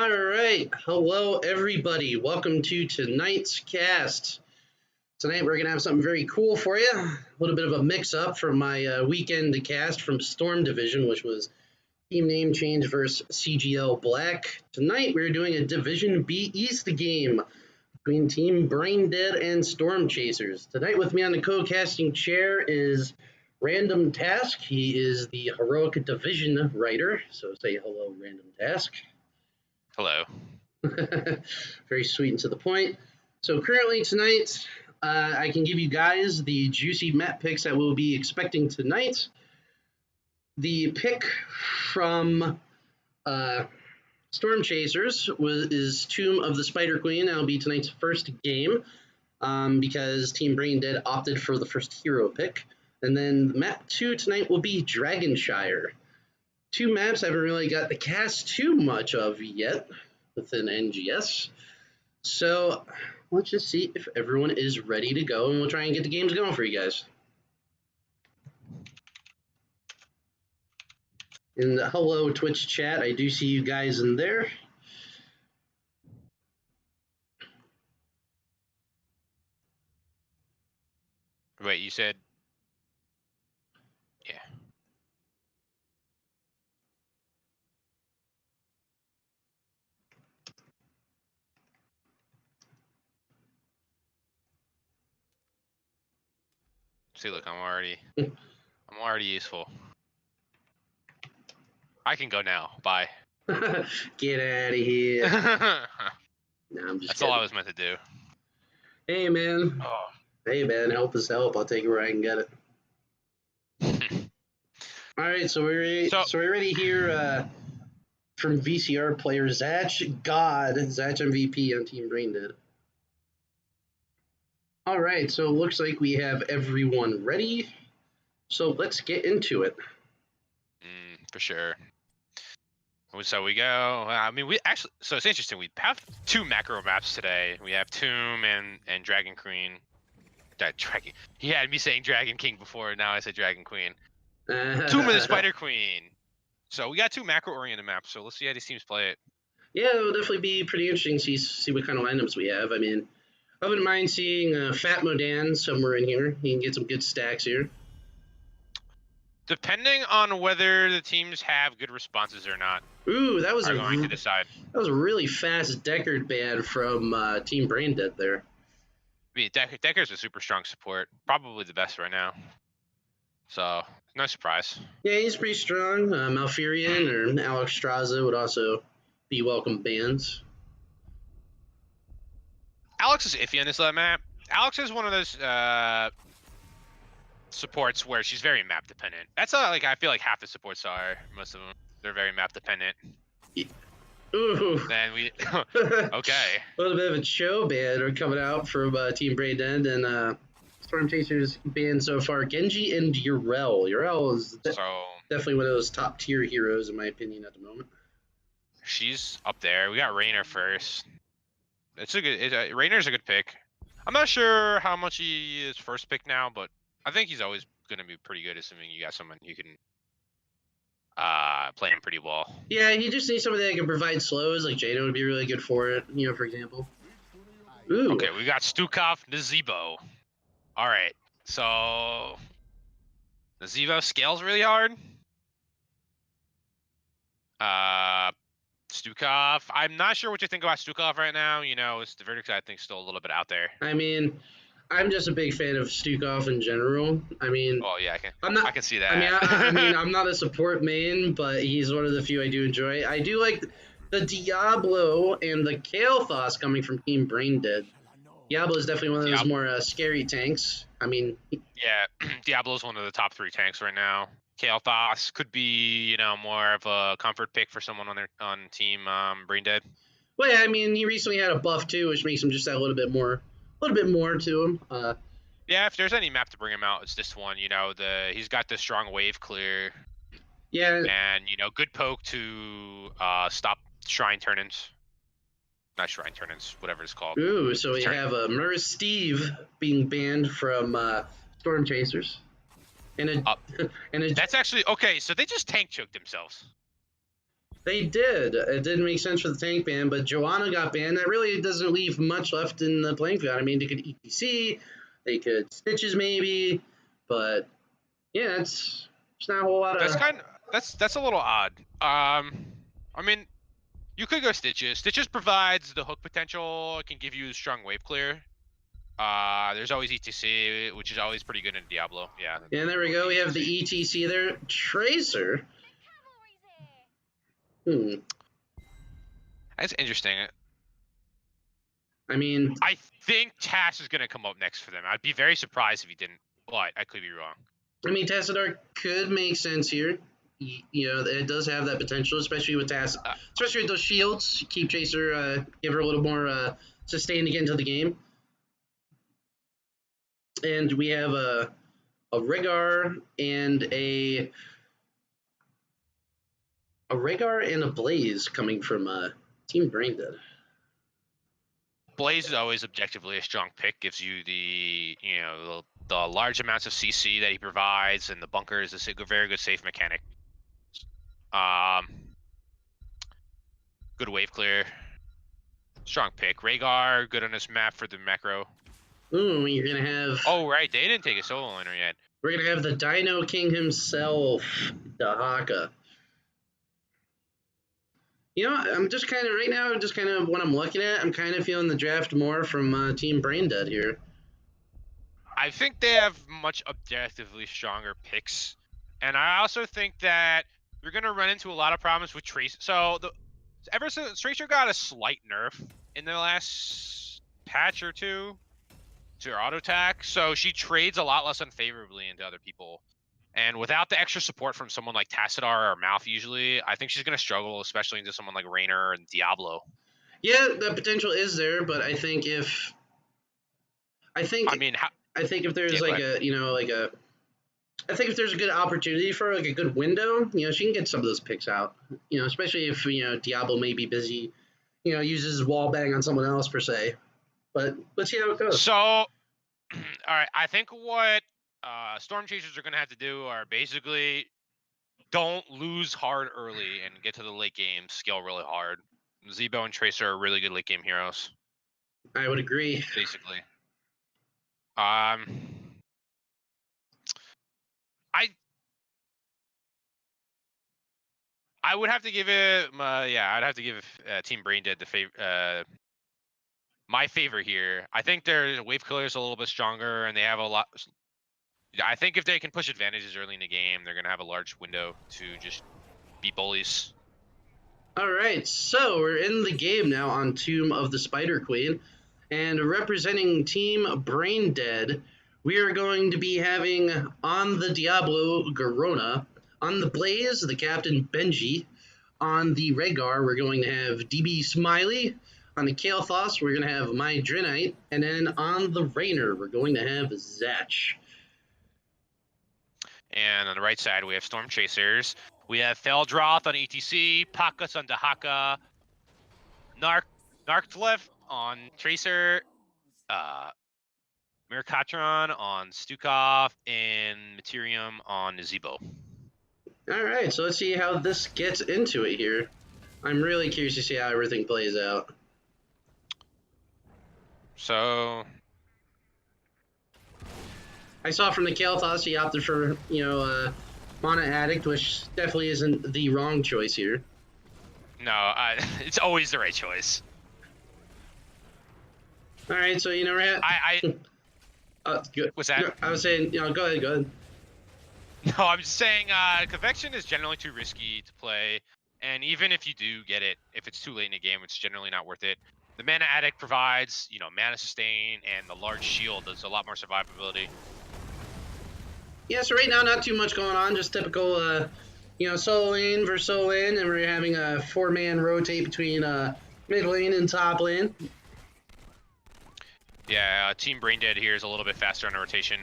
All right. Hello, everybody. Welcome to tonight's cast. Tonight, we're going to have something very cool for you. A little bit of a mix-up from my weekend cast from Storm Division, which was team name change versus CGL Black. Tonight, we're doing a Division B East game between Team Brain Dead and Storm Chasers. Tonight, with me on the co-casting chair is Random Task. He is the Heroic Division writer. So say hello, Random Task. Hello. Very sweet and to the point. So currently tonight, I can give you guys the juicy map picks that we'll be expecting tonight. The pick from Storm Chasers is Tomb of the Spider Queen. That'll be tonight's first game because Team Brain Dead opted for the first hero pick. And then map 2 tonight will be Dragonshire. Two maps I haven't really got the cast too much of yet within NGS. So let's just see if everyone is ready to go, and we'll try and get the games going for you guys. In the hello Twitch chat, I do see you guys in there. Wait, you said? Yeah. See, look, I'm already useful. I can go now. Bye. Get out of here. Nah, I'm just That's kidding. all I was meant to do. Hey, man. Oh. Hey, man, help is help. I'll take it where I can get it. All right, so we're ready here from VCR player Zach MVP on Team Brain Dead. All right, so it looks like we have everyone ready. So let's get into it. For sure. So we go. So it's interesting. We have two macro maps today. We have Tomb and Dragon Queen. Dragon. He had me saying Dragon King before. Now I said Dragon Queen. Tomb of the Spider Queen. So we got two macro-oriented maps. So let's see how these teams play it. Yeah, it'll definitely be pretty interesting to see what kind of lineups we have. I mean, I wouldn't mind seeing Fat Modan somewhere in here. He can get some good stacks here. Depending on whether the teams have good responses or not. Ooh, that was going to decide. That was a really fast Deckard ban from Team Brain Dead there. I mean, Decker's a super strong support, probably the best right now. So no surprise. Yeah, he's pretty strong. Malfurion or Alex Straza would also be welcome bans. Alex is iffy on this map. Alex is one of those supports where she's very map dependent. That's like I feel like half the supports are. Most of them, they're very map dependent. Ooh. Then we okay. A little bit of a show ban coming out from Team Brain Dead and Storm Chasers banned so far. Genji and Urel. Urel is definitely one of those top tier heroes in my opinion at the moment. She's up there. We got Raynor first. It's a good. Raynor's a good pick. I'm not sure how much he is first pick now, but I think he's always going to be pretty good, assuming you got someone who can play him pretty well. Yeah, he just needs somebody that can provide slows. Like Jada would be really good for it, you know, for example. Ooh. Okay, we got Stukov, Nazebo. All right, so Nazebo scales really hard. Stukov, I'm not sure what you think about Stukov right now. You know, it's the verdict I think still a little bit out there. I mean, I'm just a big fan of Stukov in general. I mean, oh yeah, I can see that. I mean, I'm not a support main, but he's one of the few I do enjoy. I do like the Diablo and the Kael'thas coming from Team Brain Dead. Diablo is definitely one of those more scary tanks. I mean, yeah, Diablo's one of the top 3 tanks right now. Kael'thas could be, you know, more of a comfort pick for someone on Team Brain Dead. Well, yeah, I mean, he recently had a buff too, which makes him just a little bit more to him. Yeah, if there's any map to bring him out, it's this one. You know, he's got the strong wave clear. Yeah. And you know, good poke to stop shrine turn-ins. Not shrine turn-ins, whatever it's called. Ooh, so we have Murr Steve being banned from Storm Chasers. And that's actually okay. So they just tank choked themselves. They did. It didn't make sense for the tank ban, but Joanna got banned. That really doesn't leave much left in the playing field. I mean, they could ETC, they could Stitches maybe, but yeah, it's not a whole lot That's of. that's a little odd. I mean, you could go Stitches. Stitches provides the hook potential. It can give you strong wave clear. There's always ETC, which is always pretty good in Diablo. Yeah. And there we go. We have the ETC there. Tracer. That's interesting. I mean, I think Tass is gonna come up next for them. I'd be very surprised if he didn't, but I could be wrong. I mean, Tassadar could make sense here. You know, it does have that potential, especially with Tass, especially with those shields. Keep Tracer, give her a little more sustain to get into the game. And we have a Rhaegar and a Rhaegar and a Blaze coming from Team Braindead. Blaze is always objectively a strong pick. Gives you the the large amounts of CC that he provides, and the bunker is a very good safe mechanic. Good wave clear. Strong pick. Rhaegar, good on this map for the macro. Ooh, you're gonna have. Oh right, they didn't take a solo laner yet. We're gonna have the Dino King himself, Dahaka. You know, I'm just kind of right now. Just kind of what I'm looking at. I'm kind of feeling the draft more from Team Braindead here. I think they have much objectively stronger picks, and I also think that you're gonna run into a lot of problems with Tracer. So ever since Tracer got a slight nerf in the last patch or two to her auto attack, so she trades a lot less unfavorably into other people. And without the extra support from someone like Tassadar or Mouth, usually, I think she's going to struggle, especially into someone like Raynor and Diablo. Yeah, the potential is there, but I think if there's I think if there's a good opportunity for like a good window, you know, she can get some of those picks out. You know, especially if Diablo may be busy, uses wall bang on someone else per se. But let's see how it goes. So, all right, I think what Storm Chasers are going to have to do are basically don't lose hard early and get to the late game, scale really hard. Zebo and Tracer are really good late game heroes. I would agree. Basically. I would have to give it, I'd have to give Team Braindead my favor here. I think their wave killer is a little bit stronger, and they have a lot. I think if they can push advantages early in the game, they're going to have a large window to just be bullies. All right, so we're in the game now on Tomb of the Spider Queen, and representing Team Braindead, we are going to be having on the Diablo, Garona. On the Blaze, the Captain Benji. On the Rhaegar, we're going to have DB Smiley. On the Kael'thas, we're going to have My Drenite. And then on the Raynor, we're going to have Zatch. And on the right side, we have Storm Chasers. We have Feldroth on ETC, Pakas on Dahaka, Narktlev on Tracer, Mirkatron on Stukov, and Materium on Zebo. All right, so let's see how this gets into it here. I'm really curious to see how everything plays out. So I saw from the Kael'thas he opted for, Mana Addict, which definitely isn't the wrong choice here. No, it's always the right choice. All right, so we're at. Good. What's that? No, I was saying, go ahead. No, I'm just saying, Convection is generally too risky to play, and even if you do get it, if it's too late in the game, it's generally not worth it. The Mana Addict provides, mana sustain, and the large shield does a lot more survivability. Yeah, so right now, not too much going on, just typical, solo lane versus solo lane, and we're having a 4-man rotate between mid lane and top lane. Yeah, Team Braindead here is a little bit faster on the rotation.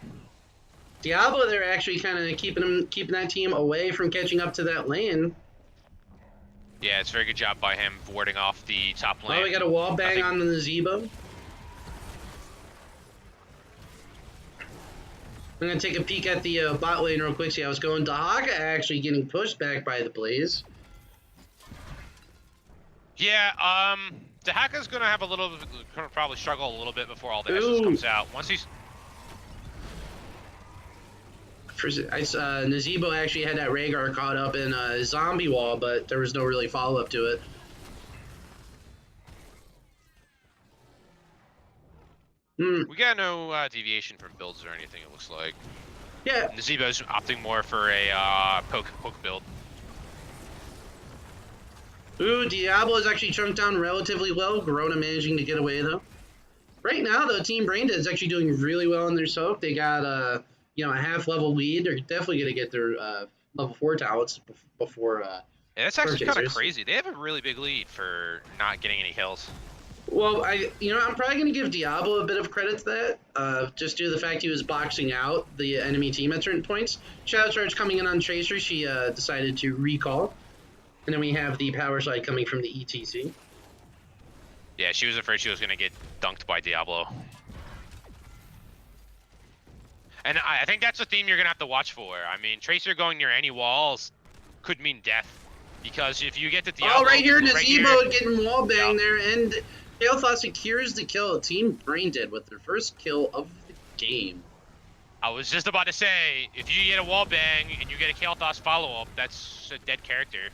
Diablo, they're actually kind of keeping that team away from catching up to that lane. Yeah, it's a very good job by him warding off the top lane. Oh, we got a wall bang on the Zebo. I'm going to take a peek at the bot lane real quick, see how it's going. Dahaka actually getting pushed back by the Blaze. Yeah, the hacker's gonna have a little, gonna probably struggle a little bit before all the essence comes out. Once he's. Nazebo actually had that Rhaegar caught up in a zombie wall, but there was no really follow-up to it. We got no deviation from builds or anything, it looks like. Yeah. Nazebo's opting more for a poke build. Ooh, Diablo is actually chunked down relatively well. Corona managing to get away, though. Right now, though, Team Braindead is actually doing really well in their soak. They got a half-level lead. They're definitely going to get their level 4 talents before. Yeah, that's actually kind of crazy. They have a really big lead for not getting any kills. Well, I'm probably going to give Diablo a bit of credit to that, just due to the fact he was boxing out the enemy team at certain points. Shadow Charge coming in on Tracer, she decided to recall. And then we have the power slide coming from the ETC. Yeah, she was afraid she was going to get dunked by Diablo. And I think that's the theme you're going to have to watch for. I mean, Tracer going near any walls could mean death. Because if you get to Diablo... Oh, right here, Nazebo getting wall bang there, and Kael'thas secures the kill. Team Braindead with their first kill of the game. I was just about to say, if you get a wall bang and you get a Kael'thas follow-up, that's a dead character.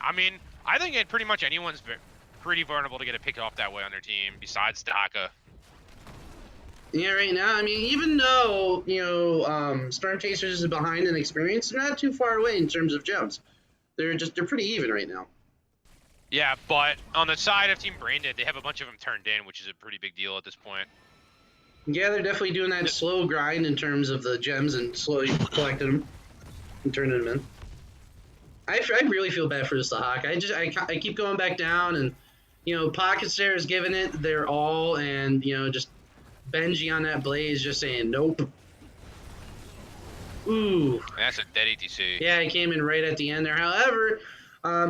I mean, I think pretty much anyone's pretty vulnerable to get a pick off that way on their team, besides Daka. Yeah, right now, I mean, even though, Storm Chasers is behind in experience, they're not too far away in terms of gems. They're pretty even right now. Yeah, but on the side of Team Braindead, they have a bunch of them turned in, which is a pretty big deal at this point. Yeah, they're definitely doing that slow grind in terms of the gems and slowly collecting them and turning them in. I really feel bad for the Sahak. I keep going back down, and Pocket Stare is giving it their all, and just Benji on that Blaze just saying nope. Ooh. That's a dead ETC. Yeah, it came in right at the end there. However,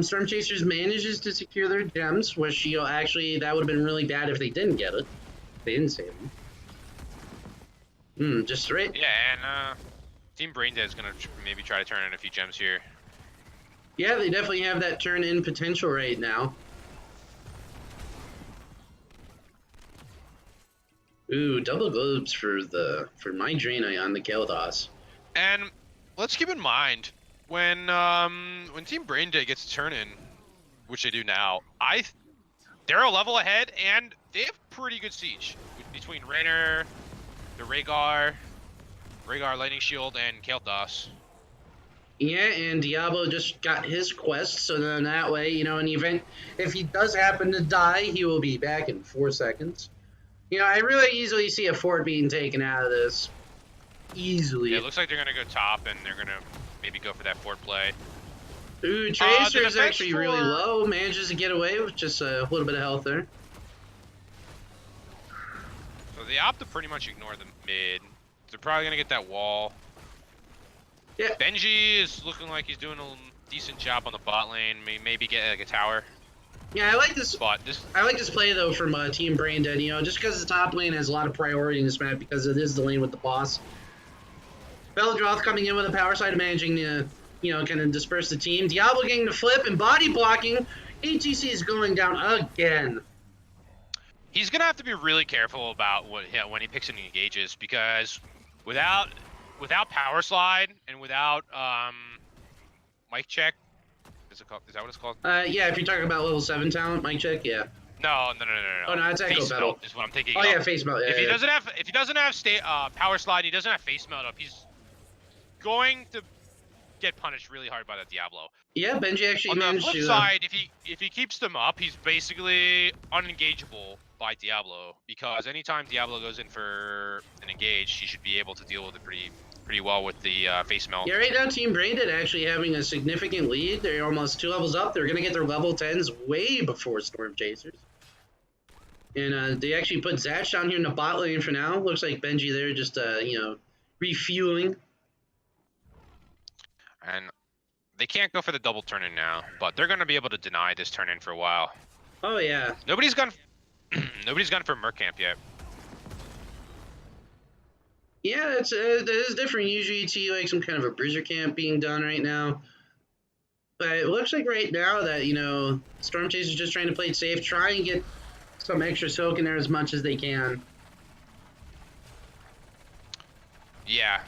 Storm Chasers manages to secure their gems, which actually that would have been really bad if they didn't get it. They didn't save them. Just right. Yeah, and Team Braindead is gonna maybe try to turn in a few gems here. Yeah, they definitely have that turn-in potential right now. Ooh, double globes for my Draenei on the Kael'thas. And let's keep in mind when Team Braindead gets a turn-in, which they do now, they're a level ahead and they have pretty good siege between Raynor, the Rhaegar Lightning Shield, and Kael'thas. Yeah, and Diablo just got his quest, so then that way, in the event, if he does happen to die, he will be back in 4 seconds. I really easily see a fort being taken out of this. Easily. Yeah, it looks like they're going to go top, and they're going to maybe go for that fort play. Ooh, Tracer is actually really low, manages to get away with just a little bit of health there. So they opt to pretty much ignore the mid. They're probably going to get that wall. Yeah. Benji is looking like he's doing a decent job on the bot lane. Maybe get like a tower. Yeah, I like this. I like this play though from Team Braindead. Just because the top lane has a lot of priority in this map because it is the lane with the boss. Beldroth coming in with a power side, managing to kind of disperse the team. Diablo getting the flip and body blocking. ATC is going down again. He's gonna have to be really careful about when he picks and engages, because without power slide and without mic check, is that what it's called? Yeah, if you're talking about level 7 talent, mic check, yeah. No. Oh no, it's Echo Battle. Is what I'm thinking. Oh yeah, face melt. Yeah, if he doesn't have power slide, he doesn't have face melt up, he's going to get punished really hard by the Diablo. Yeah, Benji actually managed to. On the flip side, if he keeps them up, he's basically unengageable by Diablo, because anytime Diablo goes in for an engage, he should be able to deal with it pretty well with the face melt. Yeah, right now Team Braindead actually having a significant lead. They're almost 2 levels up. They're going to get their level 10s way before Storm Chasers. And they actually put Zatch down here in the bot lane for now. Looks like Benji there just, refueling. And they can't go for the double turn-in now, but they're going to be able to deny this turn-in for a while. Oh, yeah. Nobody's gone for Merc Camp yet. Yeah, that is different. Usually you see like some kind of a bruiser camp being done right now. But it looks like right now that, you know, Storm Chaser's just trying to play it safe, try and get some extra soak in there as much as they can. Yeah.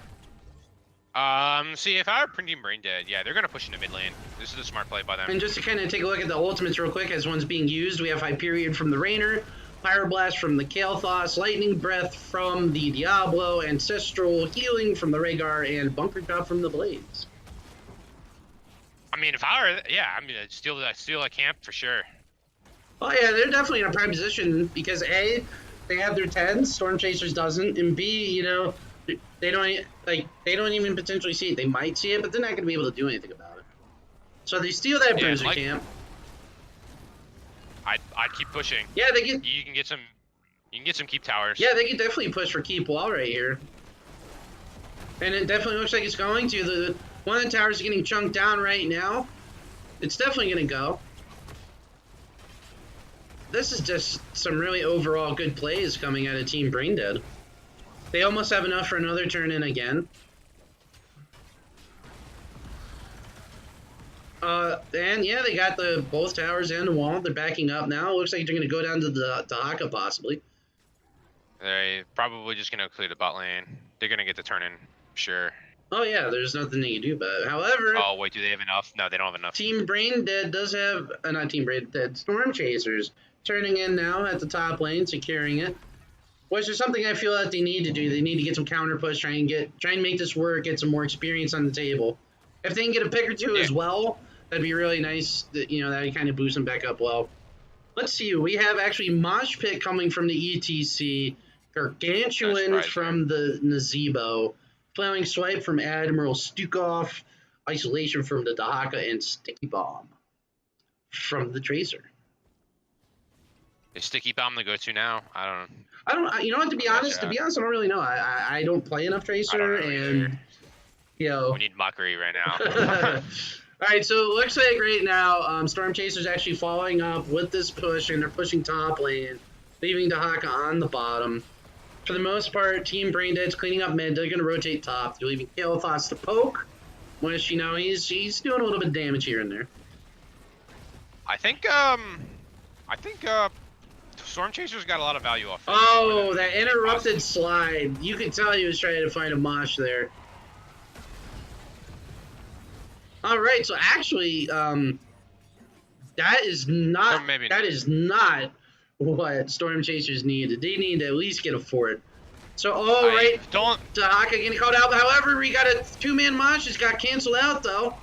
See, if I were printing Brain Dead, yeah, they're gonna push into mid lane. This is a smart play by them. And just to kind of take a look at the ultimates real quick as one's being used, we have Hyperion from the Rainer, Pyroblast from the Kael'thas, Lightning Breath from the Diablo, Ancestral Healing from the Rhaegar, and Bunker Drop from the Blades. I mean, if I were, yeah, I mean, I'd steal that camp for sure. Oh yeah, they're definitely in a prime position because A, they have their 10s, Storm Chasers doesn't, and B, you know, they don't even potentially see it. They might see it, but they're not going to be able to do anything about it. So they steal that bruiser camp. I'd keep pushing. Yeah, they get. You can get some keep towers. Yeah, they can definitely push for keep wall right here. And it definitely looks like it's going to. One of the towers is getting chunked down right now. It's definitely going to go. This is just some really overall good plays coming out of Team Braindead. They almost have enough for another turn in again. And yeah, they got both towers and the wall. They're backing up now. It looks like they're going to go down to the Haka possibly. They're probably just going to clear the bot lane. They're going to get the turn in, sure. Oh yeah, there's nothing they can do about it. However... Oh wait, do they have enough? No, they don't have enough. Team Braindead does have... not Team Braindead, Storm Chasers turning in now at the top lane, securing it. Which is something I feel that they need to do. They need to get some counter push, try and make this work, get some more experience on the table. If they can get a pick or two as well, that'd be really nice. That, you know, that would kind of boost them back up well. Let's see. We have actually Mosh Pit coming from the ETC, Gargantuan from the Nazebo, Flailing Swipe from Admiral Stukov, Isolation from the Dahaka, and Sticky Bomb from the Tracer. Is Sticky Bomb the go-to now? I don't know. You know what? To be honest, I don't really know. I don't play enough Tracer, and you know, we need Mockery right now. All right, so it looks like right now, Storm Chaser's actually following up with this push, and they're pushing top lane, leaving Dahaka on the bottom. For the most part, Team Braindead's cleaning up mid. They're going to rotate top. They're leaving Kael'thas to poke, which, you know, he's doing a little bit of damage here and there. I think Storm Chaser's got a lot of value off. Oh, that interrupted slide. You could tell he was trying to find a mosh there. All right, so actually, that is not what Storm Chasers needed. They need to at least get a fort. So, Dahaka getting called out. However, we got a two-man mosh. It's got canceled out, though.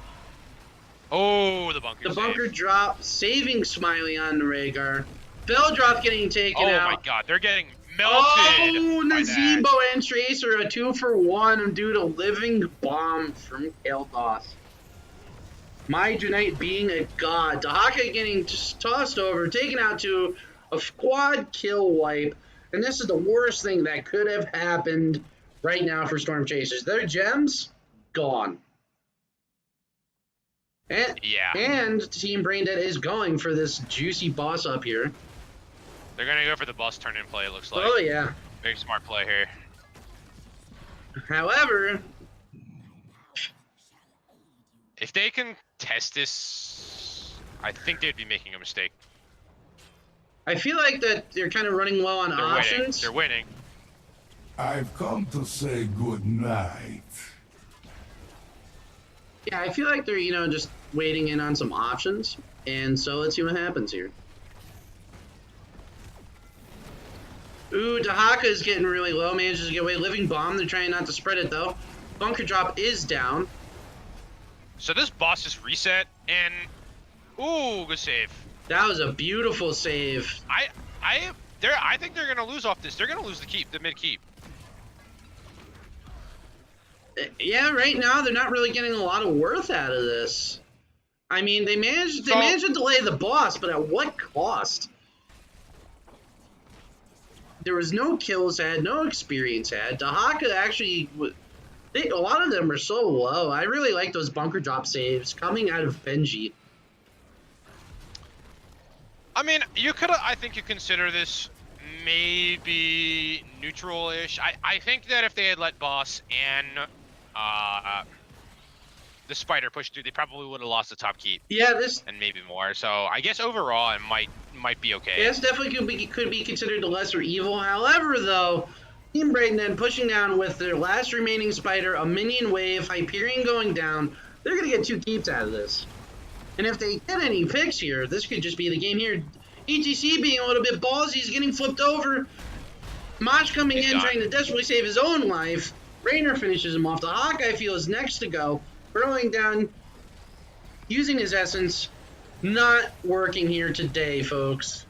Oh, the bunker. The bunker drop, saving Smiley on the Rhaegar. Bell drop getting taken out. Oh my god, they're getting melted. Oh, Nazebo and Tracer, a 2-for-1 due to living bomb from Kael'thas. My Junite being a god. Dahaka getting just tossed over, taken out to a quad kill wipe. And this is the worst thing that could have happened right now for Storm Chasers. Their gems, gone. And Team Braindead is going for this juicy boss up here. They're going to go for the boss turn-in play, it looks like. Oh, yeah. Very smart play here. However, if they can test this, I think they'd be making a mistake. I feel like that they're kind of running low on options. They're winning. I've come to say good night. Yeah, I feel like they're, you know, just waiting in on some options. And so let's see what happens here. Ooh, Dahaka is getting really low, manages to get away. Living Bomb, they're trying not to spread it, though. Bunker Drop is down. So this boss just reset, and... Ooh, good save. That was a beautiful save. I think they're going to lose off this. They're going to lose the mid keep. Yeah, right now they're not really getting a lot of worth out of this. I mean, they managed to delay the boss, but at what cost? There was no kills had, no experience had. Dahaka actually, a lot of them are so low. I really like those bunker drop saves coming out of Benji. I mean, I think you consider this maybe neutral-ish. I think that if they had let boss and the spider pushed through, they probably would have lost the top keep. Yeah, this and maybe more. So I guess overall it might be okay. yes definitely could be considered the lesser evil. However, though, Team Braden pushing down with their last remaining spider, a minion wave, Hyperion going down. They're gonna get 2 keeps out of this. And if they get any picks here, this could just be the game here. ETC being a little bit ballsy, he's getting flipped over. Mosh coming in, trying to desperately save his own life. Rainer finishes him off. The Hawkeye Field is next to go. Burrowing down, using his essence. Not working here today, folks.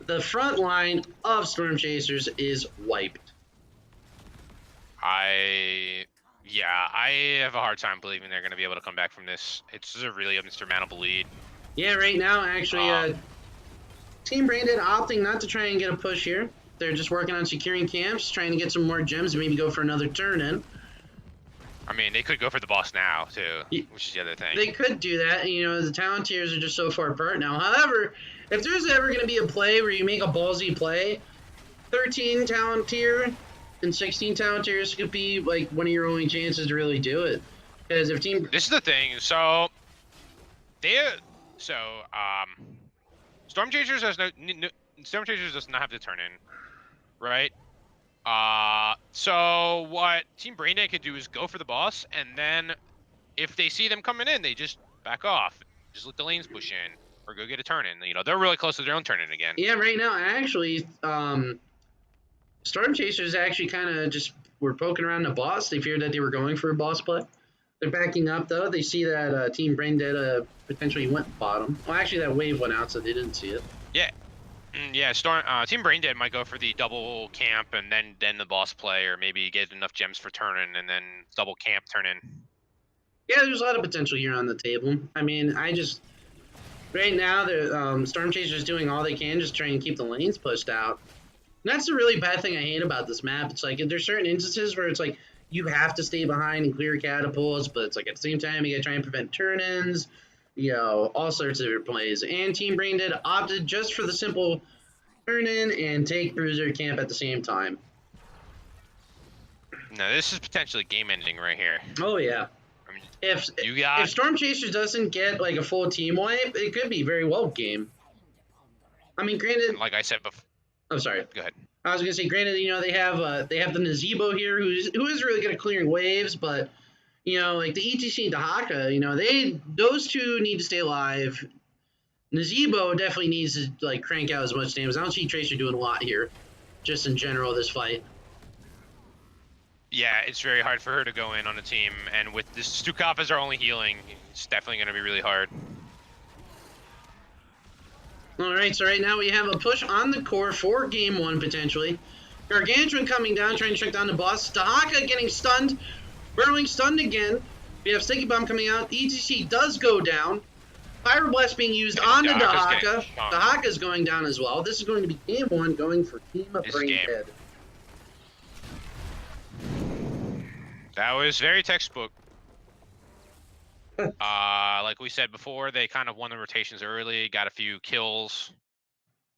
The front line of Storm Chasers is wiped. I have a hard time believing they're going to be able to come back from this. It's a really insurmountable lead. Yeah, right now, actually, Team Brandon opting not to try and get a push here. They're just working on securing camps, trying to get some more gems, maybe go for another turn in. I mean, they could go for the boss now, too, which is the other thing. They could do that. You know, the talent tiers are just so far apart now. However, if there's ever going to be a play where you make a ballsy play, 13 talent tier and 16 talent tiers could be, like, one of your only chances to really do it. Because if Team... This is the thing. So, Storm Chasers does not have to turn in, right? So what Team Braindead could do is go for the boss, and then if they see them coming in, they just back off, just let the lanes push in, or go get a turn in. You know, they're really close to their own turn in again. Yeah, right now, actually, Storm Chasers actually kind of just were poking around the boss. They feared that they were going for a boss play. They're backing up, though. They see that Team Braindead potentially went bottom. Well, actually, that wave went out, so they didn't see it. Yeah. Yeah, Team Braindead might go for the double camp and then the boss play, or maybe get enough gems for turn-in and then double camp turn-in. Yeah, there's a lot of potential here on the table. I mean, right now, the Storm Chasers doing all they can, just trying to keep the lanes pushed out. And that's the really bad thing I hate about this map. It's like, there's certain instances where it's like, you have to stay behind and clear catapults, but it's like at the same time, you gotta try and prevent turn-ins. You know, all sorts of different plays. And Team Braindead opted just for the simple turn in and take Bruiser camp at the same time. No, this is potentially game ending right here. Oh, yeah. I mean, if Storm Chasers doesn't get like a full team wipe, it could be very well game. I mean, granted... Like I said before... Oh, sorry. Go ahead. I was going to say, granted, you know, they have the Nazebo here who is really good at clearing waves, but... You know, like the ETC and Dahaka, you know, those two need to stay alive. Nazebo definitely needs to like crank out as much damage. I don't see Tracer doing a lot here, just in general this fight. Yeah, it's very hard for her to go in on a team, and with this Stukafas are only healing, it's definitely going to be really hard. All right, so right now we have a push on the core for game 1 potentially. Gargantuan coming down, trying to track down the boss. Dahaka getting stunned. Burrowing stunned again. We have Sticky Bomb coming out. ETC does go down. Pyroblast being used on the Dahaka. Dahaka is going down as well. This is going to be game 1 going for Team of Braindead. That was very textbook. Like we said before, they kind of won the rotations early, got a few kills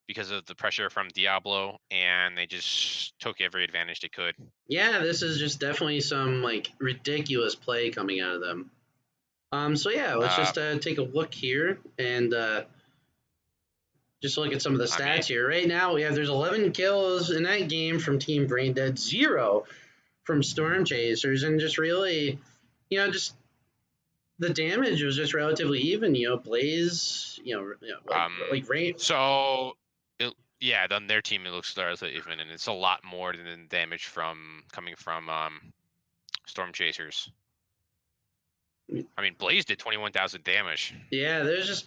because of the pressure from Diablo, and they just took every advantage they could. Yeah, this is just definitely some like ridiculous play coming out of them. So yeah, let's just take a look here and just look at some of the stats here. Right now, there's 11 kills in that game from Team Braindead, 0 from Storm Chasers, and just really, you know, just the damage was just relatively even. You know, Blaze, like Rain. So. Yeah, on their team it looks relatively even, and it's a lot more than damage coming from Storm Chasers. I mean, Blaze did 21,000 damage. Yeah, there's just,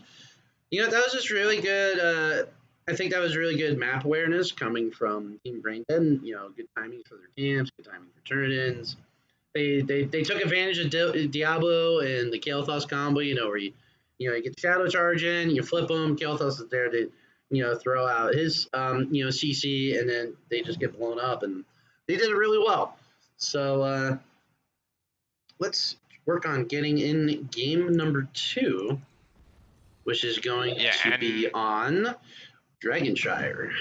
you know, that was just really good. I think that was really good map awareness coming from Team Braindead. You know, good timing for their camps, good timing for turn-ins. They took advantage of Diablo and the Kael'thas combo. You know, where you get the Shadow Charge in, you flip them. Kael'thas is there to throw out his, CC, and then they just get blown up, and they did it really well. So let's work on getting in game number 2, which is going to be on Dragonshire.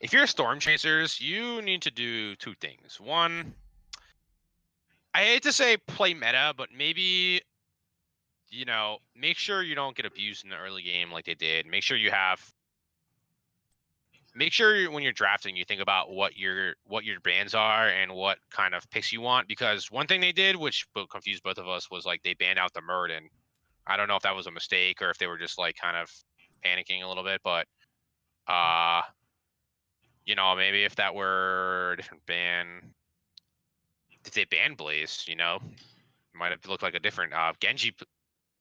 If you're Storm Chasers, you need to do 2 things. One, I hate to say play meta, but maybe, make sure you don't get abused in the early game like they did. Make sure when you're drafting, you think about what your bans are and what kind of picks you want. Because one thing they did, which confused both of us, was like they banned out the Murden. I don't know if that was a mistake or if they were just like kind of panicking a little bit, but maybe if that were a different ban, if they ban Blaze, might have looked like a different Genji.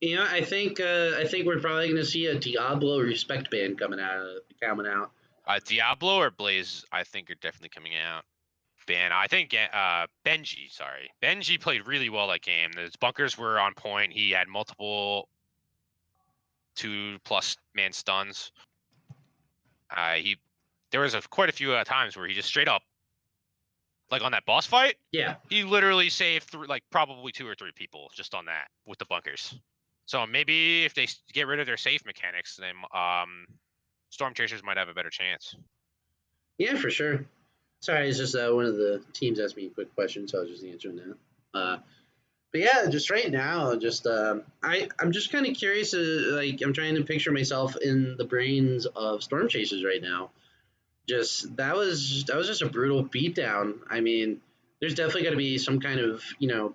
I think we're probably going to see a Diablo respect ban coming out. Diablo or Blaze, I think are definitely coming out. Ban, I think Benji. Sorry, Benji played really well that game. His bunkers were on point. He had multiple 2+ man stuns. There was quite a few times where he just straight up, like on that boss fight. Yeah. He literally saved probably 2 or 3 people just on that with the bunkers. So maybe if they get rid of their safe mechanics, then Storm Chasers might have a better chance. Yeah, for sure. Sorry, it's just one of the teams asked me a quick question, so I was just answering that. But yeah, just right now, just I'm just kind of curious. I'm trying to picture myself in the brains of Storm Chasers right now. Just that was just a brutal beatdown. I mean, there's definitely got to be some kind of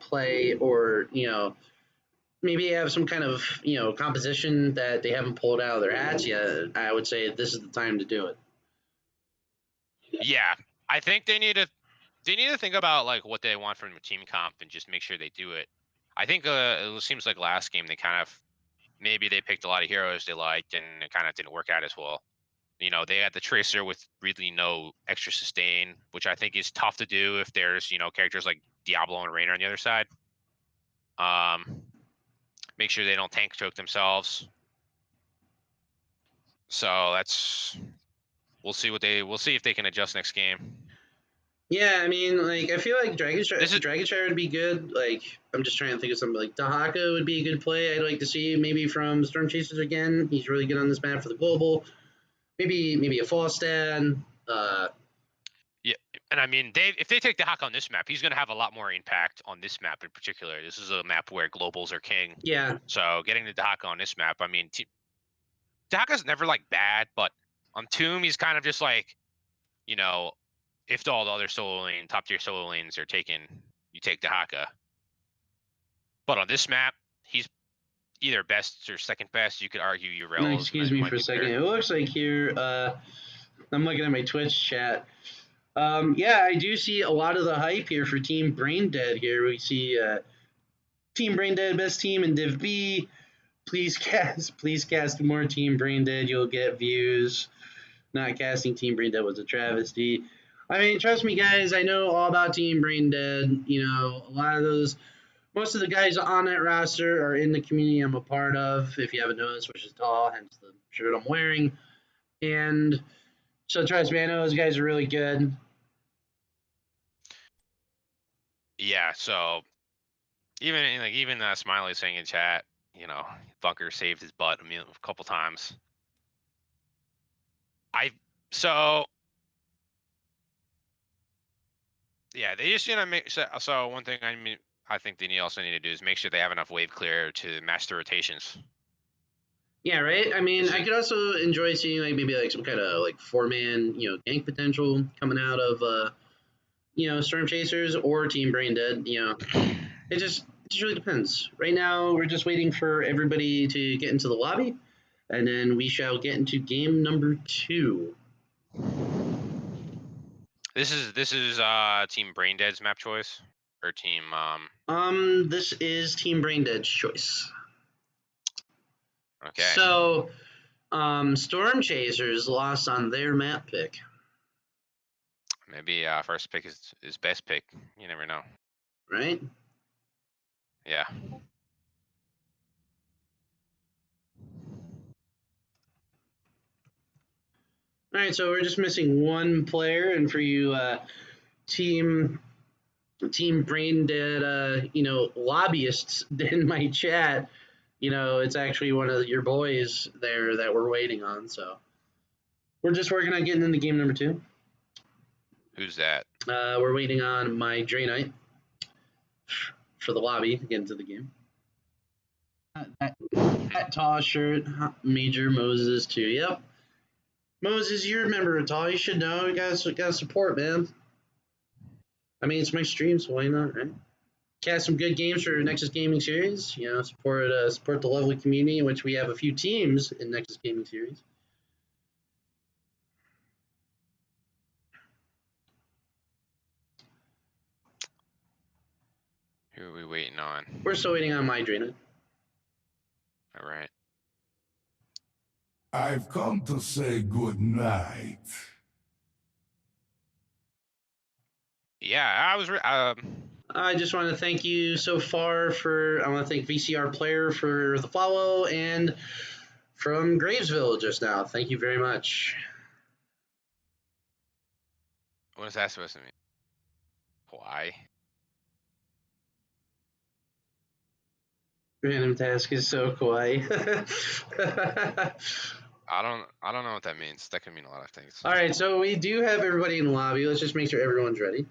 play, or maybe have some kind of composition that they haven't pulled out of their hats yet. I would say this is the time to do it. Yeah, I think they need to think about like what they want from the team comp and just make sure they do it. I think it seems like last game they kind of maybe they picked a lot of heroes they liked and it kind of didn't work out as well. They had the Tracer with really no extra sustain, which I think is tough to do if there's characters like Diablo and Raynor on the other side. Make sure they don't tank choke themselves. So we'll see if they can adjust next game. Yeah, I mean, I feel like Dragonshire would be good. I'm just trying to think of something like Dahaka would be a good play. I'd like to see maybe from Storm Chasers again. He's really good on this map for the global. Maybe a Falstad. Yeah, and I mean, if they take Dahaka on this map, he's going to have a lot more impact on this map in particular. This is a map where globals are king. Yeah. So getting the Dahaka on this map, I mean, Dahaka's never bad, but on Tomb, he's kind of just if all the other top tier solo lanes are taken, you take Dahaka. But on this map, he's either best or second best. You could argue Urel. Excuse me for a second. It looks like here, I'm looking at my Twitch chat. Yeah, I do see a lot of the hype here for Team Braindead here. We see Team Braindead, best team in Div B. Please cast more Team Braindead. You'll get views. Not casting Team Braindead was a travesty. I mean, trust me, guys. I know all about Team Braindead. A lot of most of the guys on that roster are in the community I'm a part of. If you haven't noticed, which is tall, hence the shirt I'm wearing. And so, trust me, I know those guys are really good. Yeah. So even Smiley saying in chat, Bunker saved his butt a couple times. Yeah, they just make so one thing I think they also need to do is make sure they have enough wave clear to match the rotations. Yeah, right. I mean, I could also enjoy seeing maybe some kind of 4-man gank potential coming out of Storm Chasers or Team Braindead. It just really depends. Right now, we're just waiting for everybody to get into the lobby, and then we shall get into game number 2. This is Team Braindead's map choice or team This is Team Braindead's choice. Okay. So Storm Chasers lost on their map pick. Maybe first pick is best pick. You never know. Right? Yeah. All right, so we're just missing one player, and for you team Braindead lobbyists in my chat, it's actually one of your boys there that we're waiting on. So we're just working on getting into game number 2. Who's that? We're waiting on my Dre Knight. for the lobby to get into the game. That Tall shirt, Major Moses too. Yep. Moses, you're a member of Tall. You should know. You guys got support, man. I mean, it's my stream, so why not, right? Cast some good games for Nexus Gaming Series. You know, support the lovely community in which we have a few teams in Nexus Gaming Series. Who are we waiting on? We're still waiting on my Drina. All right. I've come to say good night. Yeah, I was. I just want to thank you so far I want to thank VCR Player for the follow and from Gravesville just now. Thank you very much. What is that supposed to mean? Why? Random task is so kawaii. I don't know what that means. That could mean a lot of things. All right, so we do have everybody in the lobby. Let's just make sure everyone's ready.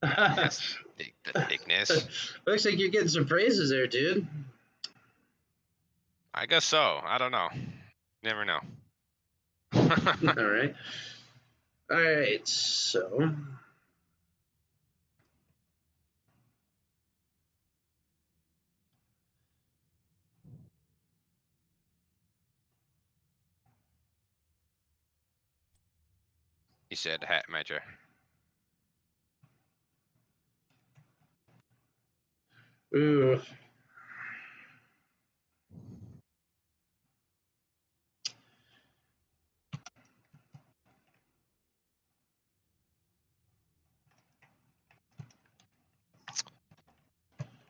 Yes, the thickness. Looks like you're getting some praises there, dude. I guess so. I don't know. Never know. All right. All right, so. He said hat major. Ooh.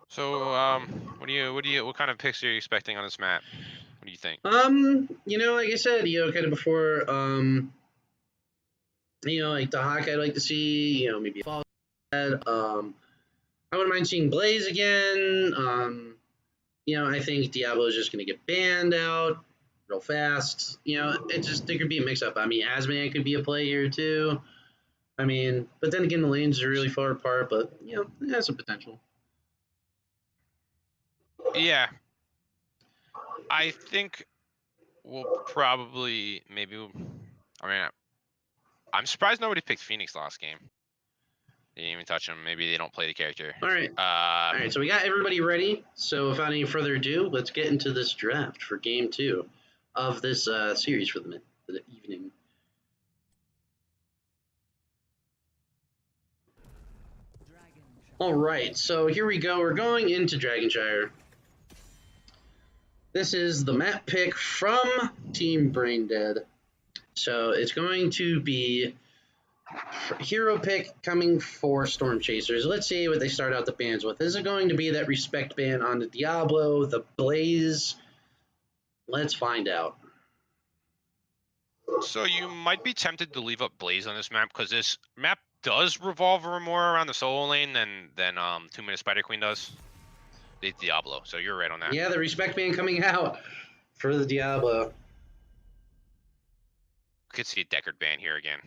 So, what kind of picks are you expecting on this map? What do you think? You know, like I said, you know, kind of before, you know, like the Hawk I'd like to see, you know, maybe a fall. I wouldn't mind seeing Blaze again. You know, I think Diablo is just going to get banned out real fast. You know, there could be a mix up. I mean, Asman could be a play here too. I mean, but then again, the lanes are really far apart, but, you know, it has some potential. Yeah. I think we'll probably, I mean, I'm surprised nobody picked Phoenix last game. They didn't even touch him. Maybe they don't play the character. All right. All right, so we got everybody ready. So without any further ado, let's get into this draft for game 2 of this series for the evening. All right, so here we go. We're going into Dragonshire. This is the map pick from Team Braindead. So it's going to be hero pick coming for Storm Chasers. Let's see what they start out the bans with. Is it going to be that respect ban on the Diablo, the Blaze? Let's find out. So you might be tempted to leave up Blaze on this map because this map does revolve more around the solo lane than 2-minute Spider Queen does. The Diablo, so you're right on that. Yeah, the respect ban coming out for the Diablo. Could see a Deckard ban here again.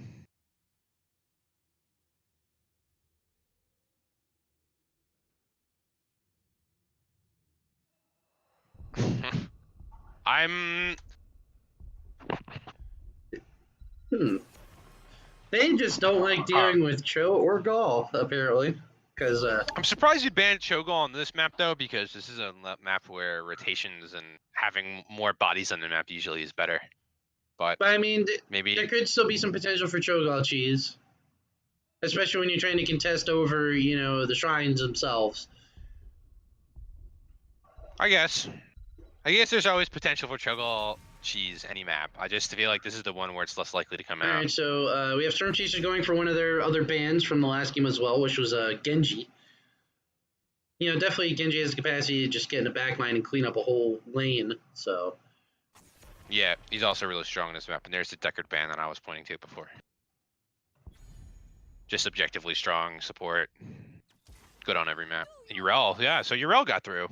They just don't like dealing with Cho or Gaul, apparently. Because I'm surprised you banned Cho'Gall on this map though, because this is a map where rotations and having more bodies on the map usually is better. But I mean, maybe there could still be some potential for Cho'Gall cheese, especially when you're trying to contest over, you know, the shrines themselves. I guess there's always potential for Cho'Gall cheese any map. I just feel like this is the one where it's less likely to come out. All right, so we have Storm Chasers going for one of their other bans from the last game as well, which was Genji. You know, definitely Genji has the capacity to just get in the back line and clean up a whole lane, so. Yeah, he's also really strong in this map, and there's the Deckard ban that I was pointing to before. Just objectively strong support. good on every map. Urel, yeah. So Urel got through.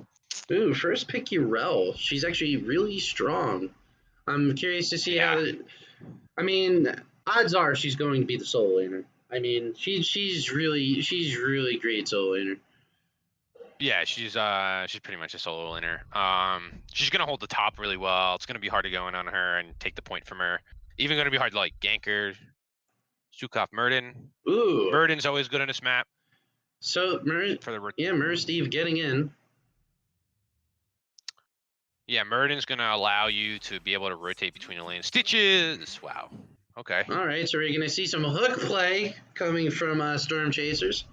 Ooh, first pick Urel. She's actually really strong. I'm curious to see how. I mean, odds are she's going to be the solo laner. I mean, she's really great solo laner. Yeah, she's pretty much a solo laner. She's gonna hold the top really well. It's gonna be hard to go in on her and take the point from her. Even gonna be hard to like gank her. Sukov Murden. Ooh. Murden's always good on this map. So Mur Steve getting in. Yeah, Murden's gonna allow you to be able to rotate between the lanes. Stitches. Wow. Okay. All right, so we're gonna see some hook play coming from Storm Chasers.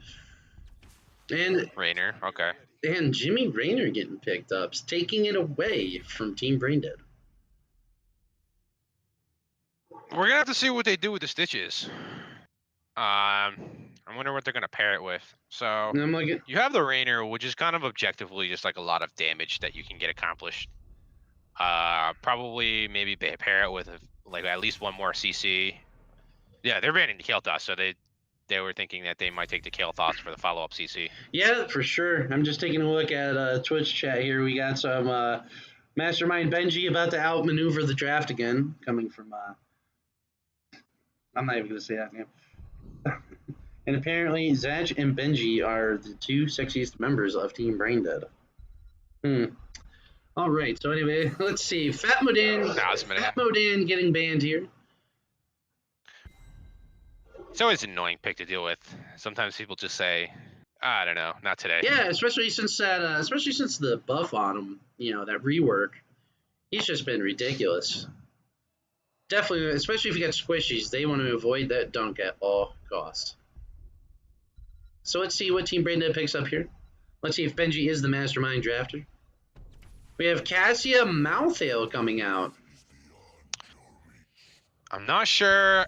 And Rainer. Okay. And Jimmy Raynor getting picked up, taking it away from Team Braindead. We're gonna have to see what they do with the Stitches. I wonder what they're gonna pair it with. So you have the Rainer, which is kind of objectively just like a lot of damage that you can get accomplished. Probably maybe pair it with like at least one more CC. Yeah, they're banning the Kael'thas, so they were thinking that they might take the Kael'thas for the follow-up CC. Yeah, for sure. I'm just taking a look at Twitch chat here. We got some Mastermind Benji about to outmaneuver the draft again, coming from. I'm not even going to say that name. And apparently, Zach and Benji are the two sexiest members of Team Braindead. All right. So anyway, let's see. Fat Modan getting banned here. It's always an annoying pick to deal with. Sometimes people just say, I don't know, not today. Yeah, especially since the buff on him, that rework. He's just been ridiculous. Definitely, especially if you got squishies, they want to avoid that dunk at all costs. So let's see what Team Braindead picks up here. Let's see if Benji is the mastermind drafter. We have Cassia Malthael coming out. I'm not sure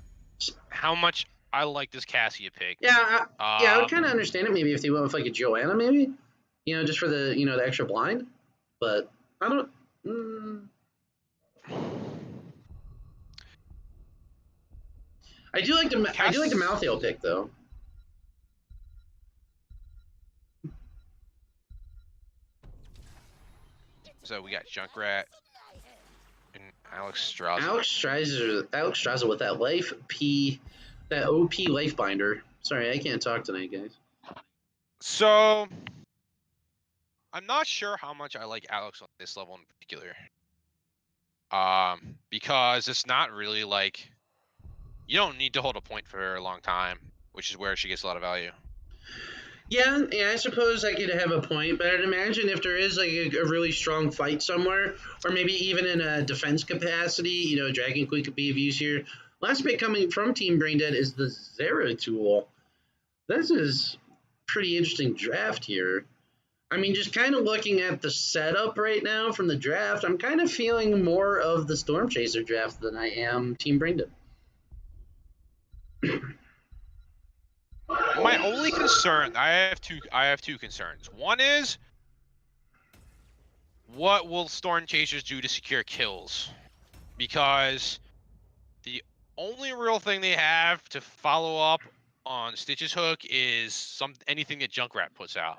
how much I like this Cassia pick. Yeah, I would kind of understand it maybe if they went with like a Joanna maybe, just for the the extra blind. But I don't. I do like the Malthael pick though. So we got Junkrat and Alex Straza. Alex Straza with that OP life binder. Sorry, I can't talk tonight, guys. So I'm not sure how much I like Alex on this level in particular. Because it's not really like you don't need to hold a point for a long time, which is where she gets a lot of value. Yeah, I suppose I could have a point, but I'd imagine if there is like a really strong fight somewhere, or maybe even in a defense capacity, Dragon Queen could be of use here. Last pick coming from Team Braindead is the Zeratul. This is pretty interesting draft here. I mean, just kind of looking at the setup right now from the draft, I'm kind of feeling more of the Storm Chaser draft than I am Team Braindead. My only concern, I have two concerns. One is, what will Storm Chasers do to secure kills? Because the only real thing they have to follow up on Stitch's hook is anything that Junkrat puts out.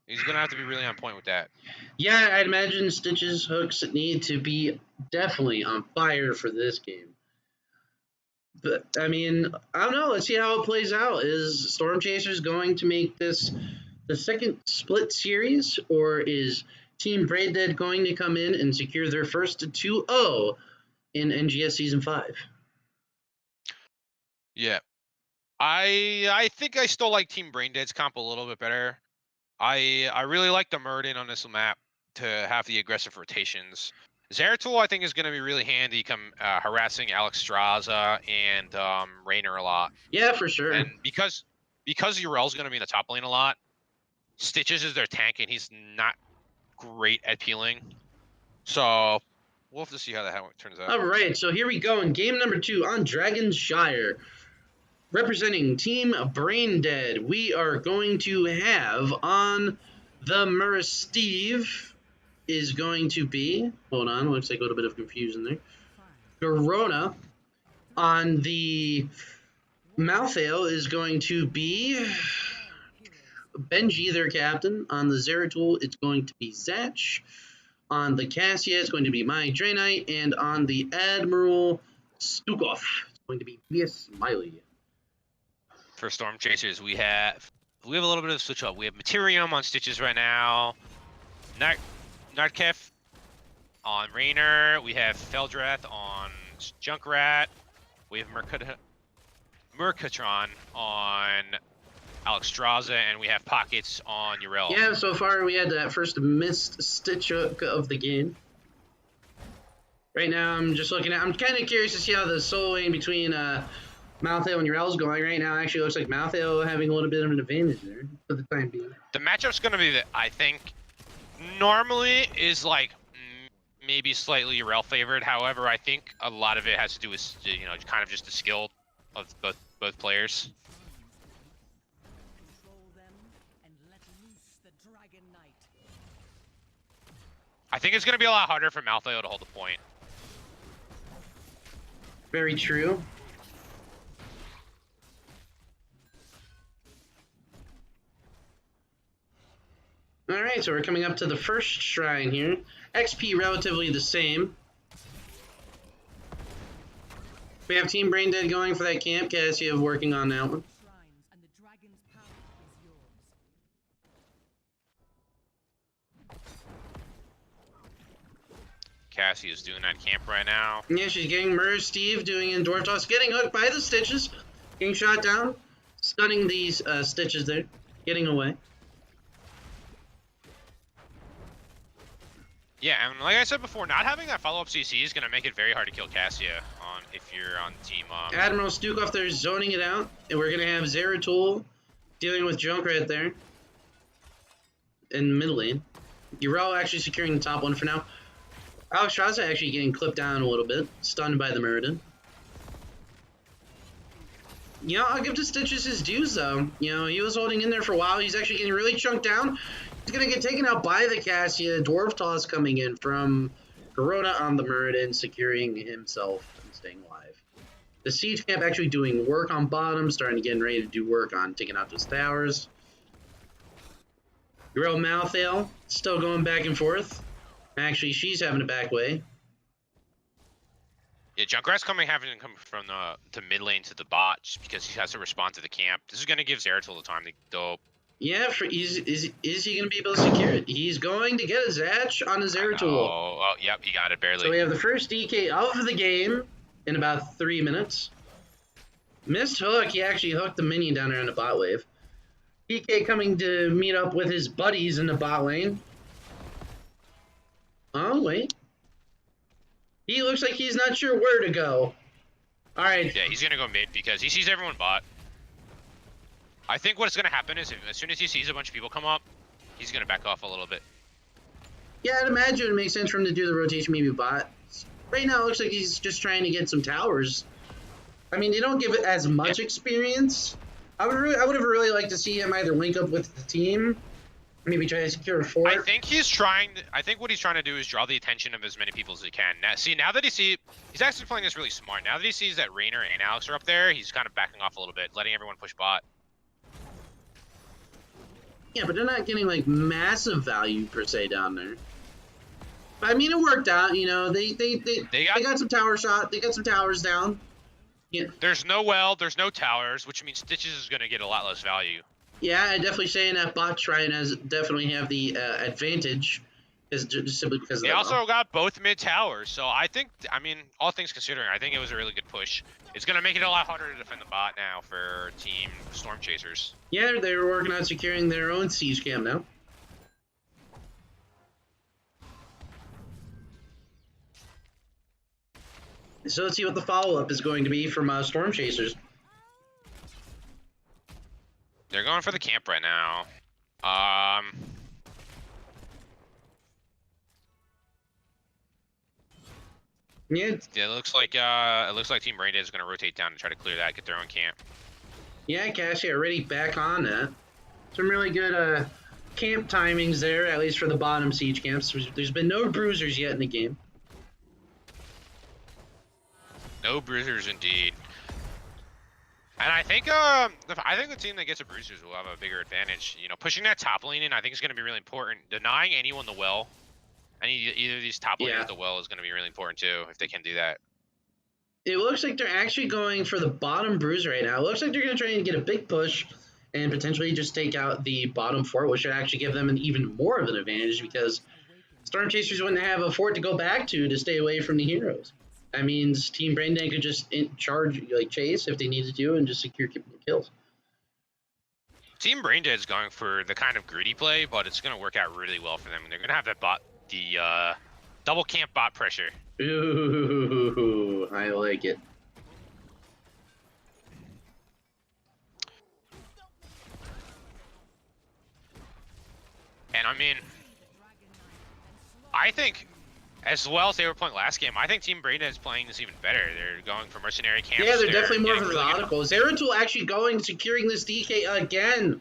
He's gonna have to be really on point with that. Yeah, I'd imagine Stitch's hooks need to be definitely on fire for this game. But, I mean, I don't know. Let's see how it plays out. Is Storm Chasers going to make this the second split series, or is Team Braindead going to come in and secure their first 2-0 in NGS Season 5? Yeah. I think I still like Team Braindead's comp a little bit better. I really like the Murden on this map to have the aggressive rotations. Zeratul, I think, is going to be really handy come harassing Alex Straza and Raynor a lot. Yeah, for sure. And because Urel's going to be in the top lane a lot, Stitches is their tank, and he's not great at peeling. So we'll have to see how that turns out. All right, so here we go in game number 2 on Dragon's Shire. Representing Team Braindead, we are going to have on the Murra Steve is going to be, hold on, looks like a little bit of confusion there. Garona. On the Malthael is going to be Benji, their captain. On the Zeratul, it's going to be Zatch. On the Cassia, it's going to be my Draenite. And on the Admiral Stukov, it's going to be BS Smiley. For Storm Chasers, we have a little bit of switch up. We have Materium on Stitches right now. Nardkef on Raynor. We have Feldrath on Junkrat. We have Mercatron on Alexstrasza, and we have Pockets on Yrel. Yeah, so far we had that first missed Stitch Hook of the game. Right now I'm just looking at, I'm kind of curious to see how the soloing between Malthael and Yrel is going. Right now it actually looks like Malthael having a little bit of an advantage there for the time being. The matchup's going to be that I think normally is like maybe slightly Yrel favored. However, I think a lot of it has to do with, you know, kind of just the skill of both players. I think it's going to be a lot harder for Malthael to hold the point. Very true. Alright, so we're coming up to the first shrine here. XP relatively the same. We have Team Braindead going for that camp. Cassia working on that one. Cassie is doing that camp right now. Yeah, she's getting Merz Steve doing in Dwarf Toss, getting hooked by the Stitches, getting shot down, stunning these Stitches there, getting away. Yeah, and like I said before, not having that follow-up CC is going to make it very hard to kill Cassia if you're on team. Admiral Stukov there zoning it out, and we're going to have Zeratul dealing with Junkrat there in mid lane. Yrel actually securing the top one for now. Alexstrasza actually getting clipped down a little bit, stunned by the Muradin. You know, I'll give the Stitches his dues though. You know, he was holding in there for a while. He's actually getting really chunked down. He's going to get taken out by the Cassia. Dwarf Toss coming in from Corona on the Muradin, securing himself and staying alive. The Siege Camp actually doing work on bottom, starting to get ready to do work on taking out those towers. Yrel Malthael still going back and forth. Actually, she's having a back way. Yeah, Junkrat's having to come from the mid lane to the bot just because he has to respond to the camp. This is going to give Zeratul the time to dope. Yeah, is he going to be able to secure it? He's going to get a Zatch on a Zeratul. Oh, yep, he got it barely. So we have the first DK of the game in about 3 minutes. Missed hook. He actually hooked the minion down there in the bot wave. DK coming to meet up with his buddies in the bot lane. Oh, wait. He looks like he's not sure where to go. All right. Yeah, he's going to go mid because he sees everyone bot. I think what's going to happen is as soon as he sees a bunch of people come up, he's going to back off a little bit. Yeah, I'd imagine it makes sense for him to do the rotation maybe bot. Right now, it looks like he's just trying to get some towers. I mean, they don't give it as much experience. I would have really liked to see him either link up with the team, maybe try to secure a fort. I think what he's trying to do is draw the attention of as many people as he can. Now that he's actually playing this really smart. Now that he sees that Raynor and Alex are up there, he's kind of backing off a little bit, letting everyone push bot. Yeah, but they're not getting like massive value per se down there. But I mean, it worked out. You know, they got some tower shot. They got some towers down. Yeah. There's no well, there's no towers, which means Stitches is going to get a lot less value. Yeah, I definitely saying that bot shrine has definitely have the advantage, just simply because they also got both mid towers. So I think, I mean, all things considering, I think it was a really good push. It's going to make it a lot harder to defend the bot now for Team Storm Chasers. Yeah, they were working on securing their own siege camp now. So let's see what the follow-up is going to be from Storm Chasers. They're going for the camp right now. Yeah. It looks like Team Braindead is going to rotate down and try to clear that, get their own camp. Yeah, Cassie already back on that. Some really good camp timings there, at least for the bottom siege camps. There's been no bruisers yet in the game. No bruisers indeed. And I think the team that gets a Bruisers will have a bigger advantage. You know, pushing that top lane in, I think is going to be really important. Denying anyone the well, either of these top laners the well is going to be really important too if they can do that. It looks like they're actually going for the bottom Bruiser right now. It looks like they're going to try and get a big push and potentially just take out the bottom fort, which should actually give them an even more of an advantage because Storm Chasers wouldn't have a fort to go back to stay away from the heroes. That means Team Braindead could just chase if they needed to and just secure kills. Team Braindead is going for the kind of greedy play, but it's going to work out really well for them. They're going to have that double camp bot pressure. Ooh, I like it. And I mean, I think, as well as they were playing last game, I think Team Braindead is playing this even better. They're going for mercenary camps. Yeah, they're definitely more methodical. Zeratul actually going, securing this DK again.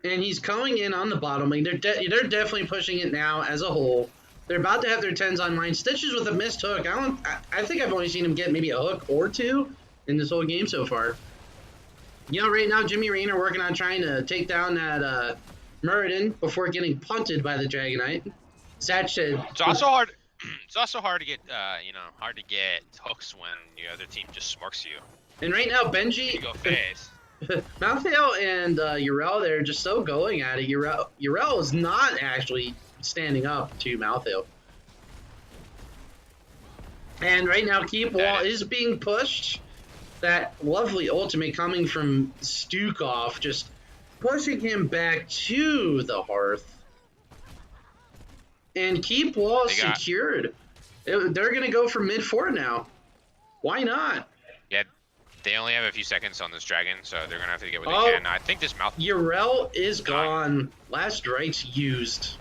And he's coming in on the bottom lane. They're definitely pushing it now as a whole. They're about to have their 10s online. Stitches with a missed hook. I think I've only seen him get maybe a hook or two in this whole game so far. You know, right now, Jimmy Raynor working on trying to take down that Muradin before getting punted by the Dragonite. Zach said... It's also hard. It's also hard to get, hard to get hooks when the other team just smokes you. And right now, Benji... You go face. Malthael and Yrel, they're just so going at it. Yrel is not actually standing up to Malthael. And right now, Keep Wall is being pushed. That lovely ultimate coming from Stukov, just pushing him back to the hearth. And Keep Wall secured. They're going to go for mid-4 now. Why not? Yeah, they only have a few seconds on this dragon, so they're going to have to get what they can. I think this mouth... Yrel is gone. Last right's used.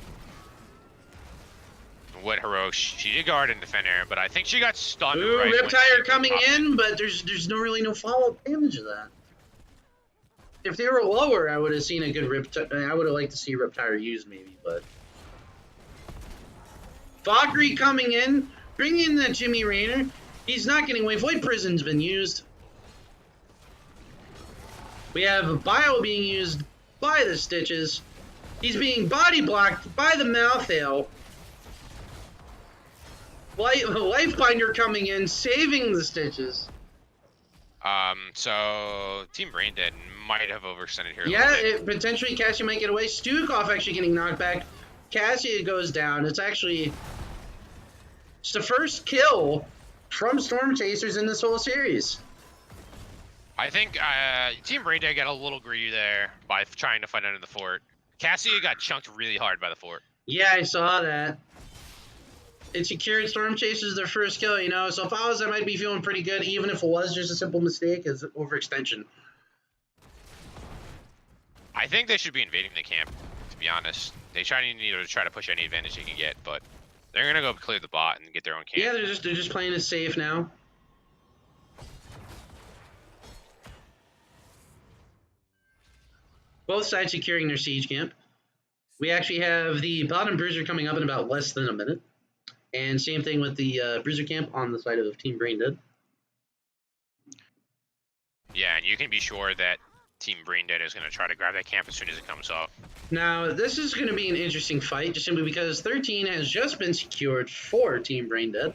What heroic? She did guard and defend her, but I think she got stunned. Ooh, right Riptire coming in, but there's no follow-up damage of that. If they were lower, I would have seen a good Riptire. I would have liked to see Riptire used maybe, but... Valkyrie coming in, bringing in that Jimmy Raynor. He's not getting away. Void Prison's been used. We have a Bio being used by the Stitches. He's being body blocked by the Malthael. Lifebinder coming in, saving the Stitches. So Team Braindead might have overextended here. Yeah, potentially Cassia might get away. Stukov actually getting knocked back. Cassia goes down. It's the first kill from Storm Chasers in this whole series. I think Team Braindead got a little greedy there by trying to fight under the fort. Cassia got chunked really hard by the fort. Yeah, I saw that. It secured Storm Chasers their first kill, you know, so if I was, I might be feeling pretty good, even if it was just a simple mistake as overextension. I think they should be invading the camp, to be honest. They need to try to push any advantage they can get, but they're gonna go clear the bot and get their own camp. Yeah, they're just playing it safe now. Both sides securing their siege camp. We actually have the bottom Bruiser coming up in about less than a minute. And same thing with the Bruiser camp on the side of Team Braindead. Yeah, and you can be sure that Team Braindead is going to try to grab that camp as soon as it comes off. Now, this is going to be an interesting fight, just simply because 13 has just been secured for Team Braindead.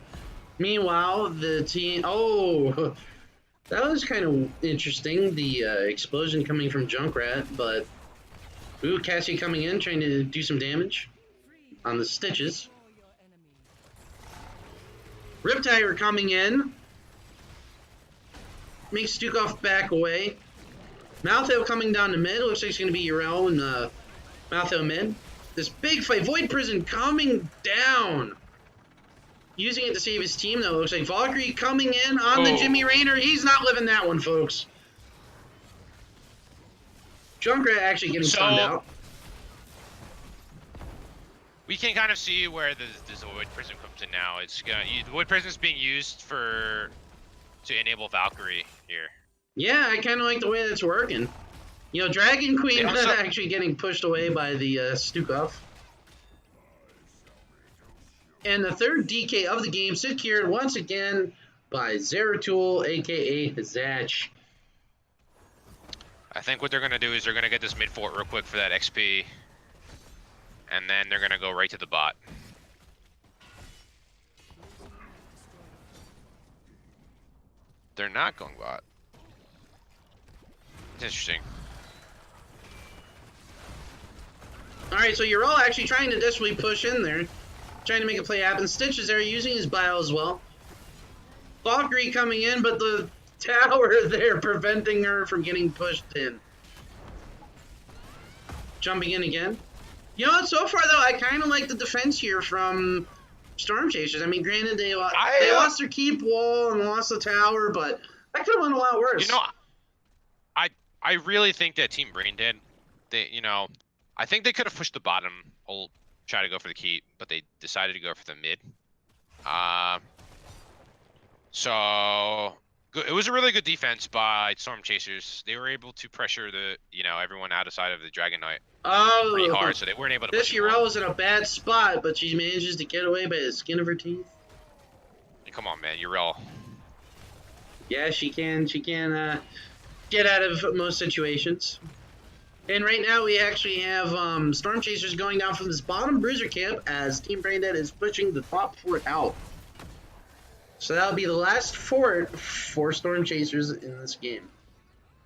Meanwhile, the team... Oh, that was kind of interesting, the explosion coming from Junkrat, but... Ooh, Cassie coming in, trying to do some damage on the Stitches. Riptire coming in. Makes Stukov back away. Malthael coming down to mid. Looks like it's going to be Yrel and Malthael mid. This big fight. Void Prison coming down. Using it to save his team, though. Looks like Valkyrie coming in on the Jimmy Raynor. He's not living that one, folks. Junkrat actually getting stunned out. We can kind of see where the Void Prism comes in now. The Void Prism is being used to enable Valkyrie here. Yeah, I kind of like the way that's working. You know, Dragon Queen actually getting pushed away by the Stukov. And the third DK of the game secured once again by Zeratul, aka Zach. I think what they're gonna do is they're gonna get this mid fort real quick for that XP, and then they're gonna go right to the bot. They're not going bot. It's interesting. Alright, so you're all actually trying to desperately push in there. Trying to make a play happen. Stitch is there using his bio as well. Valkyrie coming in, but the tower there preventing her from getting pushed in. Jumping in again. You know what, so far though, I kind of like the defense here from Storm Chasers. I mean, granted, they lost their keep wall and lost the tower, but that could have went a lot worse. You know, I really think that Team Braindead, I think they could have pushed the bottom, try to go for the keep, but they decided to go for the mid. So it was a really good defense by Storm Chasers. They were able to pressure everyone outside of the Dragon Knight pretty hard, so they weren't able to. This Urel was in a bad spot, but she manages to get away by the skin of her teeth. Come on, man, Urel. Yeah, she can. She can get out of most situations. And right now we actually have Storm Chasers going down from this bottom bruiser camp as Team Braindead is pushing the top fort out. So that'll be the last fort for Storm Chasers in this game.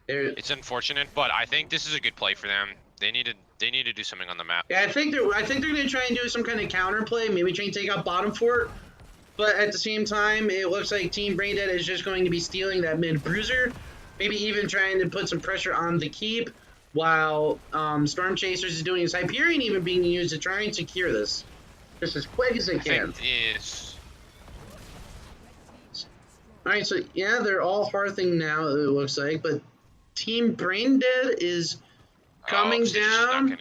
It's unfortunate, but I think this is a good play for them. They need to do something on the map. Yeah, I think they're going to try and do some kind of counter play. Maybe try and take out bottom fort. But at the same time, it looks like Team Braindead is just going to be stealing that mid bruiser. Maybe even trying to put some pressure on the keep, while Storm Chasers is doing his Hyperion even being used to try and secure this just as quick as they can. Alright, so yeah, they're all hearthing now, it looks like, but Team Braindead is coming down.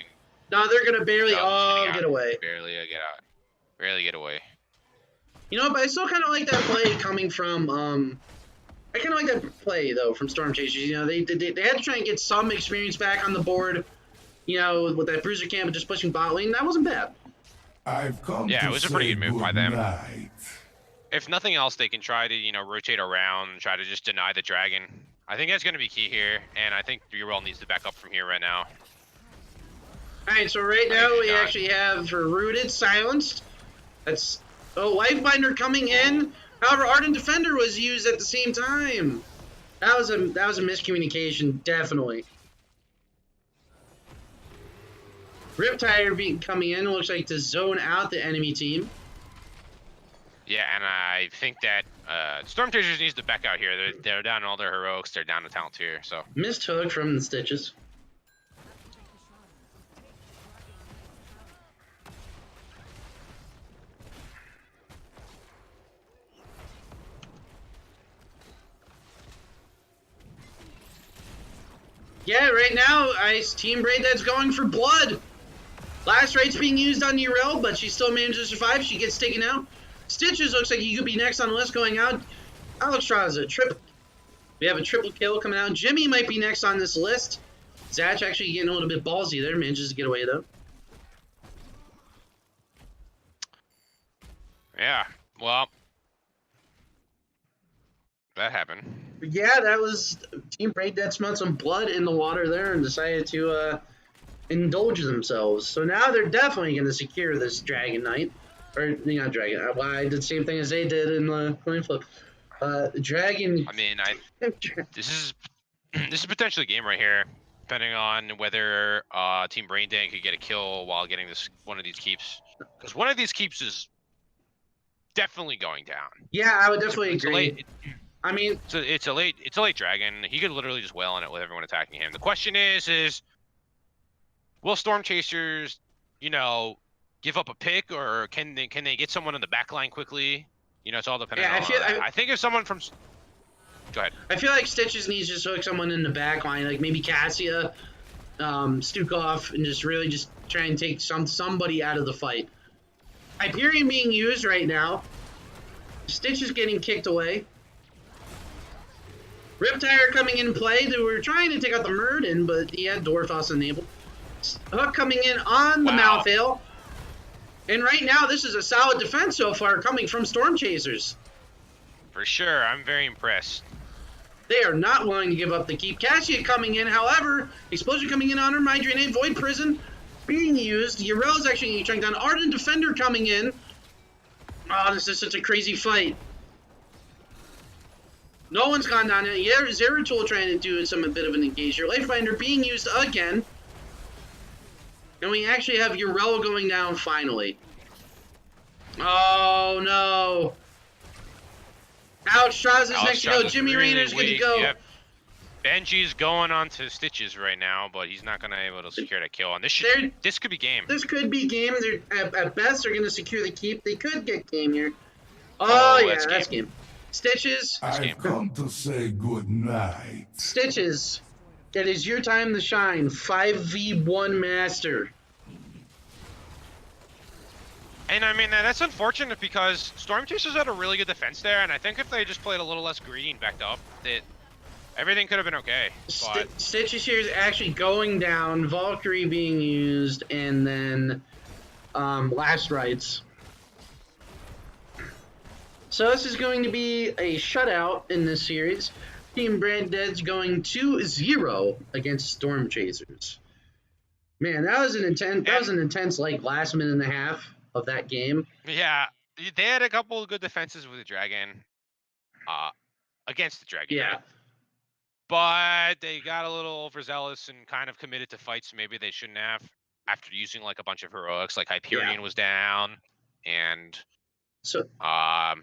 No, they're going to barely get away. Barely get out. Barely get away. You know, but I still kind of like that play coming from, I kind of like that play, though, from Storm Chasers. You know, they had to try and get some experience back on the board, you know, with that bruiser camp and just pushing bot lane. That wasn't bad. Yeah, it was a pretty good move by them. If nothing else, they can try to, rotate around and try to just deny the dragon. I think that's going to be key here, and I think Urel needs to back up from here right now. Alright, so right now we actually have Rooted silenced. That's Lifebinder coming in. However, Ardent Defender was used at the same time. That was a miscommunication, definitely. Riptire coming in, looks like to zone out the enemy team. Yeah, and I think that Storm Chasers needs to back out here. They're down all their heroics. They're down to talent here. So missed hook from the Stitches. Yeah, right now, Team Braindead's going for blood. Last right's being used on Urel, but she still manages to survive. She gets taken out. Stitches looks like he could be next on the list going out. Alexstrasza is a triple. We have a triple kill coming out. Jimmy might be next on this list. Zach actually getting a little bit ballsy there. Manages to get away, though. Yeah, well, that happened. Yeah, that was Team Braindead smelled some blood in the water there and decided to indulge themselves. So now they're definitely going to secure this Dragon Knight. Or, not Dragon. Well, I did the same thing as they did in the coin flip. Dragon. I mean, this is potentially a game right here, depending on whether Team Braindead could get a kill while getting one of these keeps. Because one of these keeps is definitely going down. Yeah, I would definitely agree. I mean, so it's a late dragon. He could literally just wail on it with everyone attacking him. The question is will Storm Chasers, give up a pick, or can they get someone in the back line quickly? It's all dependent on I think if someone from... Go ahead. I feel like Stitches needs to just hook someone in the back line, like maybe Cassia, Stukov, and just really just try and take somebody out of the fight. Hyperion being used right now. Stitches getting kicked away. Riptire coming in play. They were trying to take out the Murden, but he had Dwarfos enabled. Hook coming in on the Malthael. And right now, this is a solid defense so far coming from Storm Chasers. For sure, I'm very impressed. They are not willing to give up the keep. Cassia coming in, however, Explosion coming in on her, My Drainade, Void Prison being used. Yrell's actually getting chunked down. Ardent Defender coming in. Oh, this is such a crazy fight. No one's gone down yet. Yeah, Zeratul trying to do a bit of an engager. Lifebinder being used again. And we actually have Yrell going down finally. Oh no. Ouch, Straz is next to go. Jimmy Raynor's good to go. Yep. Benji's going on to Stitches right now, but he's not going to be able to secure that kill. And this could be game. This could be game. At best, they're going to secure the keep. They could get game here. Oh yeah, that's game. Stitches. I've come to say good night. Stitches, it is your time to shine. 5v1 master. And I mean, that's unfortunate because Storm Chasers had a really good defense there, and I think if they just played a little less greedy and backed up, that everything could have been okay. But Stitches here is actually going down, Valkyrie being used, and then Last Rites. So this is going to be a shutout in this series. Team Branded's going 2-0 against Storm Chasers. Man, that was an intense like last minute and a half of that game. Yeah, they had a couple of good defenses with the Dragon, against the Dragon. Yeah. Right? But they got a little overzealous and kind of committed to fights maybe they shouldn't have after using like a bunch of heroics, like Hyperion was down, and so I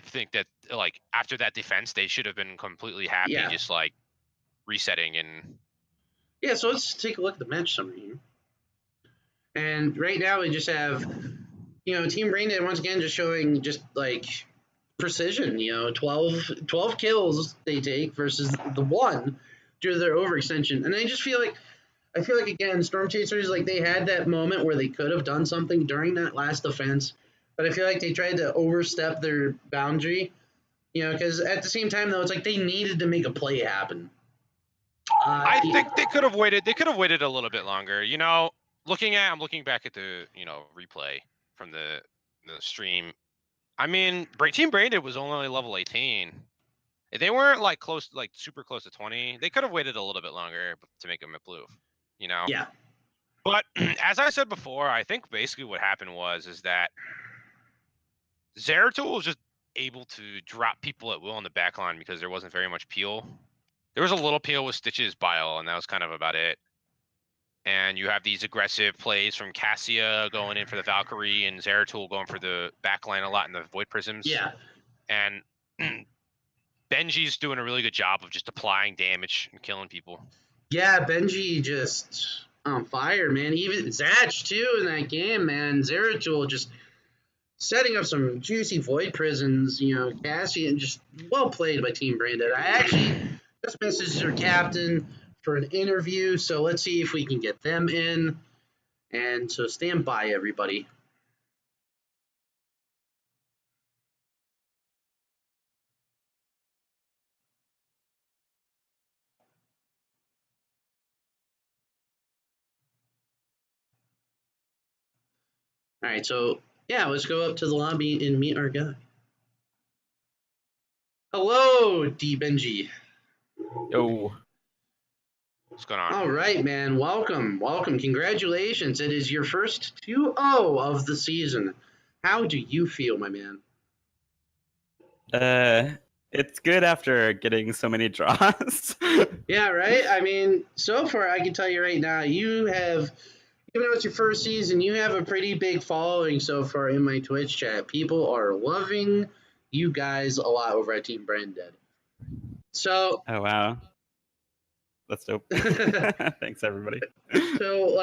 think that like after that defense, they should have been completely happy, just like resetting and. Yeah, so let's take a look at the match summary here. And right now we just have, Team Braindead once again just showing just like precision. 12 kills they take versus the 1 due to their overextension. And I feel like again, Storm Chasers, like they had that moment where they could have done something during that last defense. But I feel like they tried to overstep their boundary, because at the same time, though, it's like they needed to make a play happen. I think they could have waited. They could have waited a little bit longer. I'm looking back at the, replay from the stream. I mean, Team Branded was only level 18. If they weren't like super close to 20, they could have waited a little bit longer to make them a blue. Yeah. But as I said before, I think basically what happened is that Zeratul was just able to drop people at will in the backline because there wasn't very much peel. There was a little peel with Stitch's Bile, and that was kind of about it. And you have these aggressive plays from Cassia going in for the Valkyrie and Zeratul going for the backline a lot in the Void Prisms. Yeah. And Benji's doing a really good job of just applying damage and killing people. Yeah, Benji just on fire, man. Even Zatch, too, in that game, man. Zeratul just setting up some juicy Void Prisons, Cassie, and just well played by Team Branded. I actually just messaged their captain for an interview, so let's see if we can get them in. And so stand by, everybody. All right, so yeah, let's go up to the lobby and meet our guy. Hello, D Benji. Yo. What's going on? All right, man. Welcome. Congratulations. It is your first 2-0 of the season. How do you feel, my man? It's good after getting so many draws. Yeah, right? I mean, so far, I can tell you right now, even though it's your first season, you have a pretty big following so far in my Twitch chat. People are loving you guys a lot over at Team Branded. So. Oh, wow. That's dope. Thanks, everybody. So,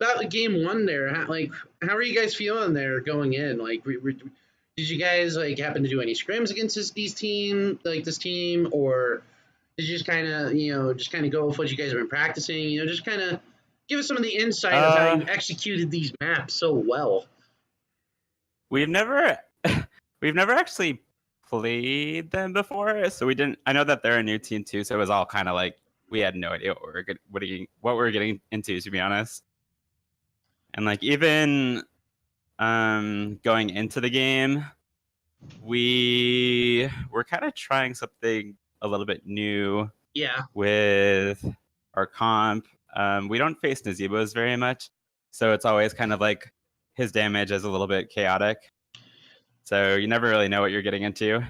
about game 1 there, how are you guys feeling there going in? Did you guys, happen to do any scrims against this team, or did you just kind of go with what you guys have been practicing? Just kind of give us some of the insight of how you executed these maps so well. We've never actually played them before, so we didn't. I know that they're a new team too, so it was all kind of like we had no idea what we were getting into, to be honest. And even going into the game, we're kind of trying something a little bit new Yeah. with our comp. We don't face Nazibos very much, so it's always kind of like his damage is a little bit chaotic. So you never really know what you're getting into.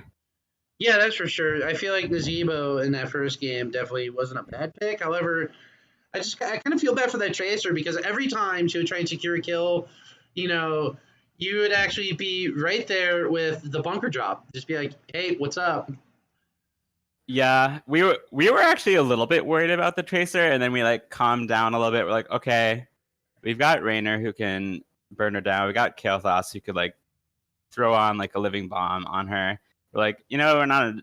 Yeah, that's for sure. I feel like Nazebo in that first game definitely wasn't a bad pick. However, I kind of feel bad for that Tracer because every time she would try and secure a kill, you know, you would actually be right there with the bunker drop. Just be like, hey, what's up? Yeah, we were actually a little bit worried about the Tracer, and then we like calmed down a little bit. We're like, okay, we've got Raynor who can burn her down. We got Kael'thas who could like throw on like a living bomb on her. We're like, we're not.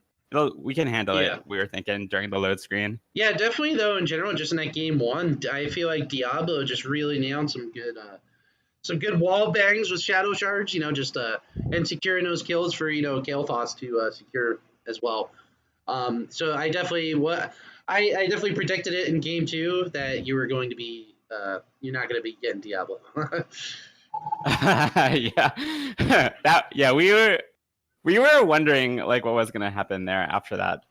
We can handle Yeah. it. We were thinking during the load screen. Yeah, definitely though. In general, just in that game one, I feel like Diablo just really nailed some good wall bangs with shadow shards. And securing those kills for Kael'thas to secure as well. So I definitely predicted it in game two that you were going to be you're not going to be getting Diablo. Yeah, we were wondering like what was gonna happen there after that,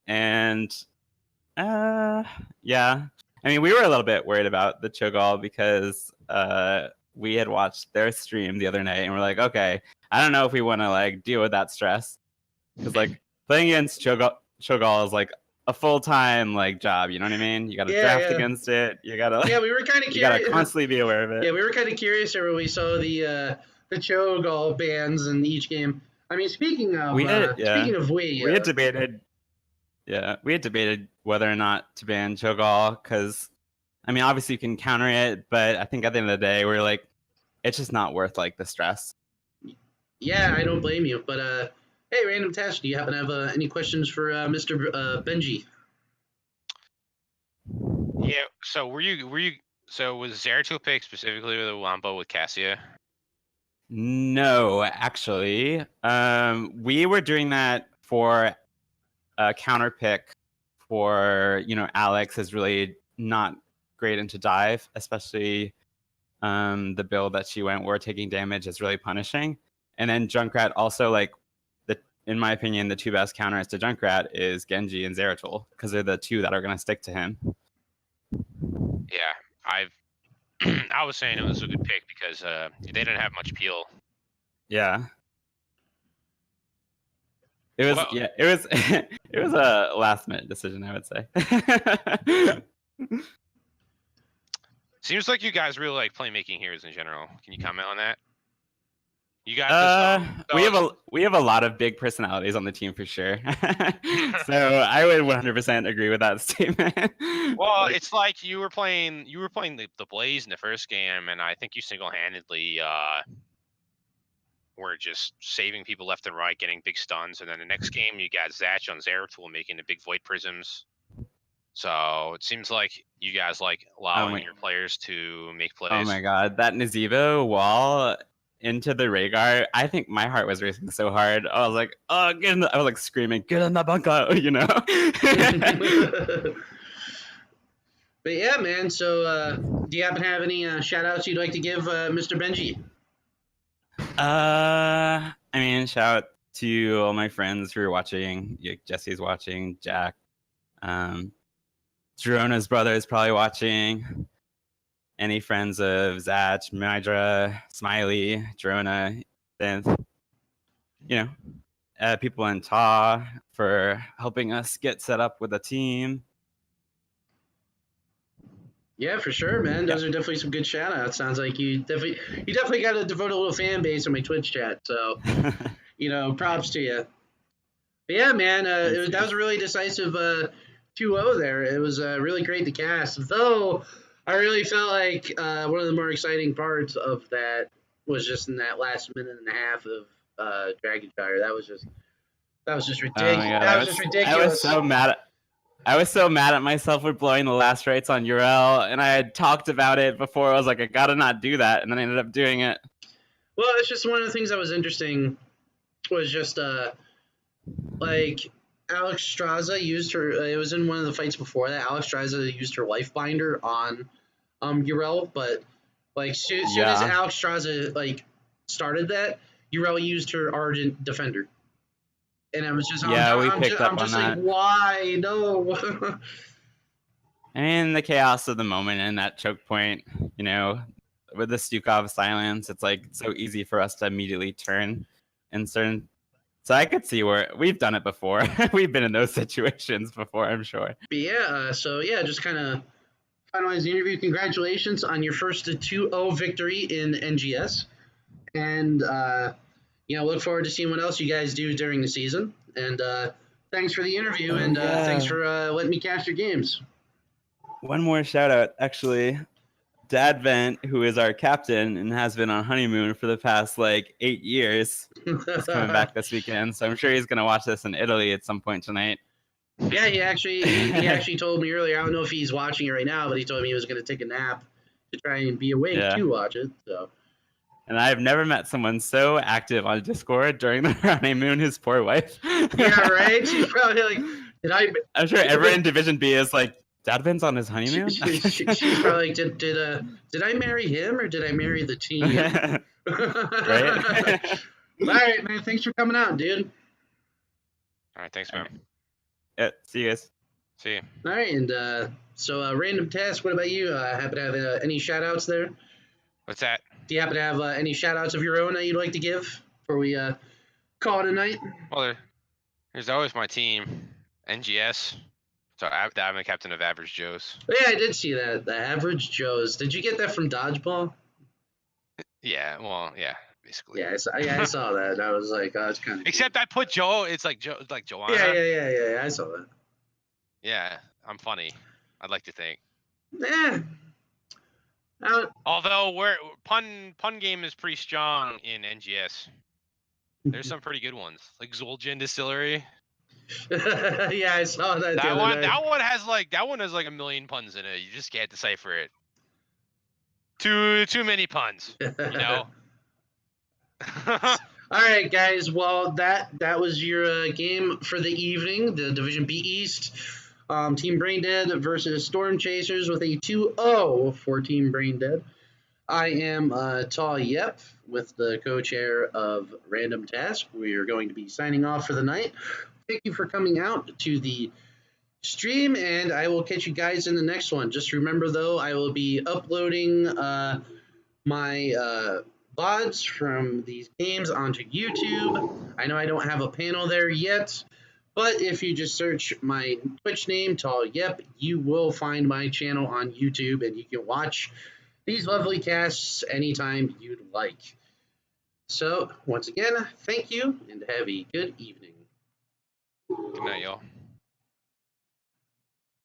and yeah, I mean we were a little bit worried about the Cho'Gall because we had watched their stream the other night and we're like, okay, I don't know if we want to like deal with that stress because like playing against Cho'Gall is like a full-time like job, you know what I mean? You got to draft against it. You got to Yeah, we were kind of you got curious. to constantly be aware of it. Yeah, we were kind of curious there when we saw the Cho'Gall bans in each game. I mean, speaking of we had debated. Yeah, we had debated whether or not to ban Cho'Gall because, I mean, obviously you can counter it, but I think at the end of the day, we're like, it's just not worth like the stress. Yeah, I don't blame you. But hey, random task, do you happen to have any questions for Mr. Benji? Yeah. So were you? So was Zeratul picked specifically with a Wampo with Cassia? No, actually, we were doing that for a counter pick for Alex is really not great into dive, especially the build that she went where taking damage is really punishing. And then Junkrat also like in my opinion, the two best counters to Junkrat is Genji and Zeratul because they're the two that are gonna stick to him. Yeah, I was saying it was a good pick because they didn't have much peel. Yeah. It was it was a last minute decision, I would say. Seems like you guys really like playmaking heroes in general. Can you comment on that? You got this. We have a lot of big personalities on the team for sure. So I would 100% agree with that statement. Well, it's like you were playing the Blaze in the first game, and I think you single-handedly were just saving people left and right, getting big stuns, and then the next game you got Zatch on Zeratul making the big void prisms. So it seems like you guys like allowing your players to make plays. Oh my god, that Nazebo wall into the Rhaegar, I think my heart was racing so hard. I was like, oh, I was like screaming, get in the bunker, But yeah, man, so do you happen to have any shout outs you'd like to give Mr. Benji? I mean, shout out to all my friends who are watching. Jesse's watching, Jack. Gerona's brother is probably watching. Any friends of Zatch, Mydra, Smiley, Gerona, then people in Ta for helping us get set up with a team. Yeah, for sure, man. Those are definitely some good shout outs. Sounds like you definitely got to devote a little fan base on my Twitch chat. So, props to you. But yeah, man, that was a really decisive 2-0 there. It was really great to cast. Though I really felt like one of the more exciting parts of that was just in that last minute and a half of Dragonfire. That was just ridiculous. That was just ridiculous. I was so mad at myself for blowing the last rights on Uriel, and I had talked about it before. I was like, I gotta not do that, and then I ended up doing it. Well, it's just one of the things that was interesting was just like Alex Straza used her. It was in one of the fights before that. Alex Straza used her life binder on Uriel, but like soon as Alex Straza like started that, Yrel used her Ardent Defender. And I was just, Yeah, we I'm picked up I'm just on like, that. why? No. I mean, the chaos of the moment and that choke point, you know, with the Stukov silence, it's like so easy for us to immediately turn in certain. So I could see where we've done it before. We've been in those situations before, I'm sure. But yeah, so yeah, just kind of finalize the interview. Congratulations on your first 2-0 victory in NGS. And, look forward to seeing what else you guys do during the season. And thanks for the interview, and thanks for letting me cast your games. One more shout out, actually. Dad Vent, who is our captain and has been on honeymoon for the past like 8 years, is coming back this weekend. So I'm sure he's gonna watch this in Italy at some point tonight. Yeah, he actually told me earlier. I don't know if he's watching it right now, but he told me he was going to take a nap to try and be awake Yeah. to watch it. So. And I've never met someone so active on Discord during the honeymoon. His poor wife. Yeah, right. She's probably like, "Did I?" I'm sure everyone in Division B is like, Dadvin's on his honeymoon. She's probably like, did I marry him or did I marry the team? Right. All right, man. Thanks for coming out, dude. All right, thanks, man. Yeah, see you guys. See you. All right, and so random task. What about you? Happen to have any shout outs there? What's that? Do you happen to have any shout outs of your own that you'd like to give before we call it a night? Well, there's always my team, NGS. So I'm the captain of Average Joe's. Yeah, I did see that. The Average Joe's. Did you get that from Dodgeball? Yeah, well, yeah, basically. Yeah, I saw that. I was like, oh, it's kind of. Except I put Joe. It's like Joanna. Yeah. I saw that. Yeah, I'm funny. I'd like to think. Yeah. Although pun game is pretty strong in NGS. There's some pretty good ones, like Zul'jin Distillery. Yeah, I saw that. That one has like a million puns in it. You just can't decipher it. Too many puns, you know. All right, guys. Well, that was your game for the evening. The Division B East, Team Braindead versus Storm Chasers with a 2-0 for Team Braindead. I am Tall Yep with the co-chair of Random Task. We are going to be signing off for the night. Thank you for coming out to the stream, and I will catch you guys in the next one. Just remember, though, I will be uploading my VODs from these games onto YouTube. I know I don't have a panel there yet, but if you just search my Twitch name, Tall Yep, you will find my channel on YouTube, and you can watch these lovely casts anytime you'd like. So, once again, thank you, and have a good evening. Good night, y'all.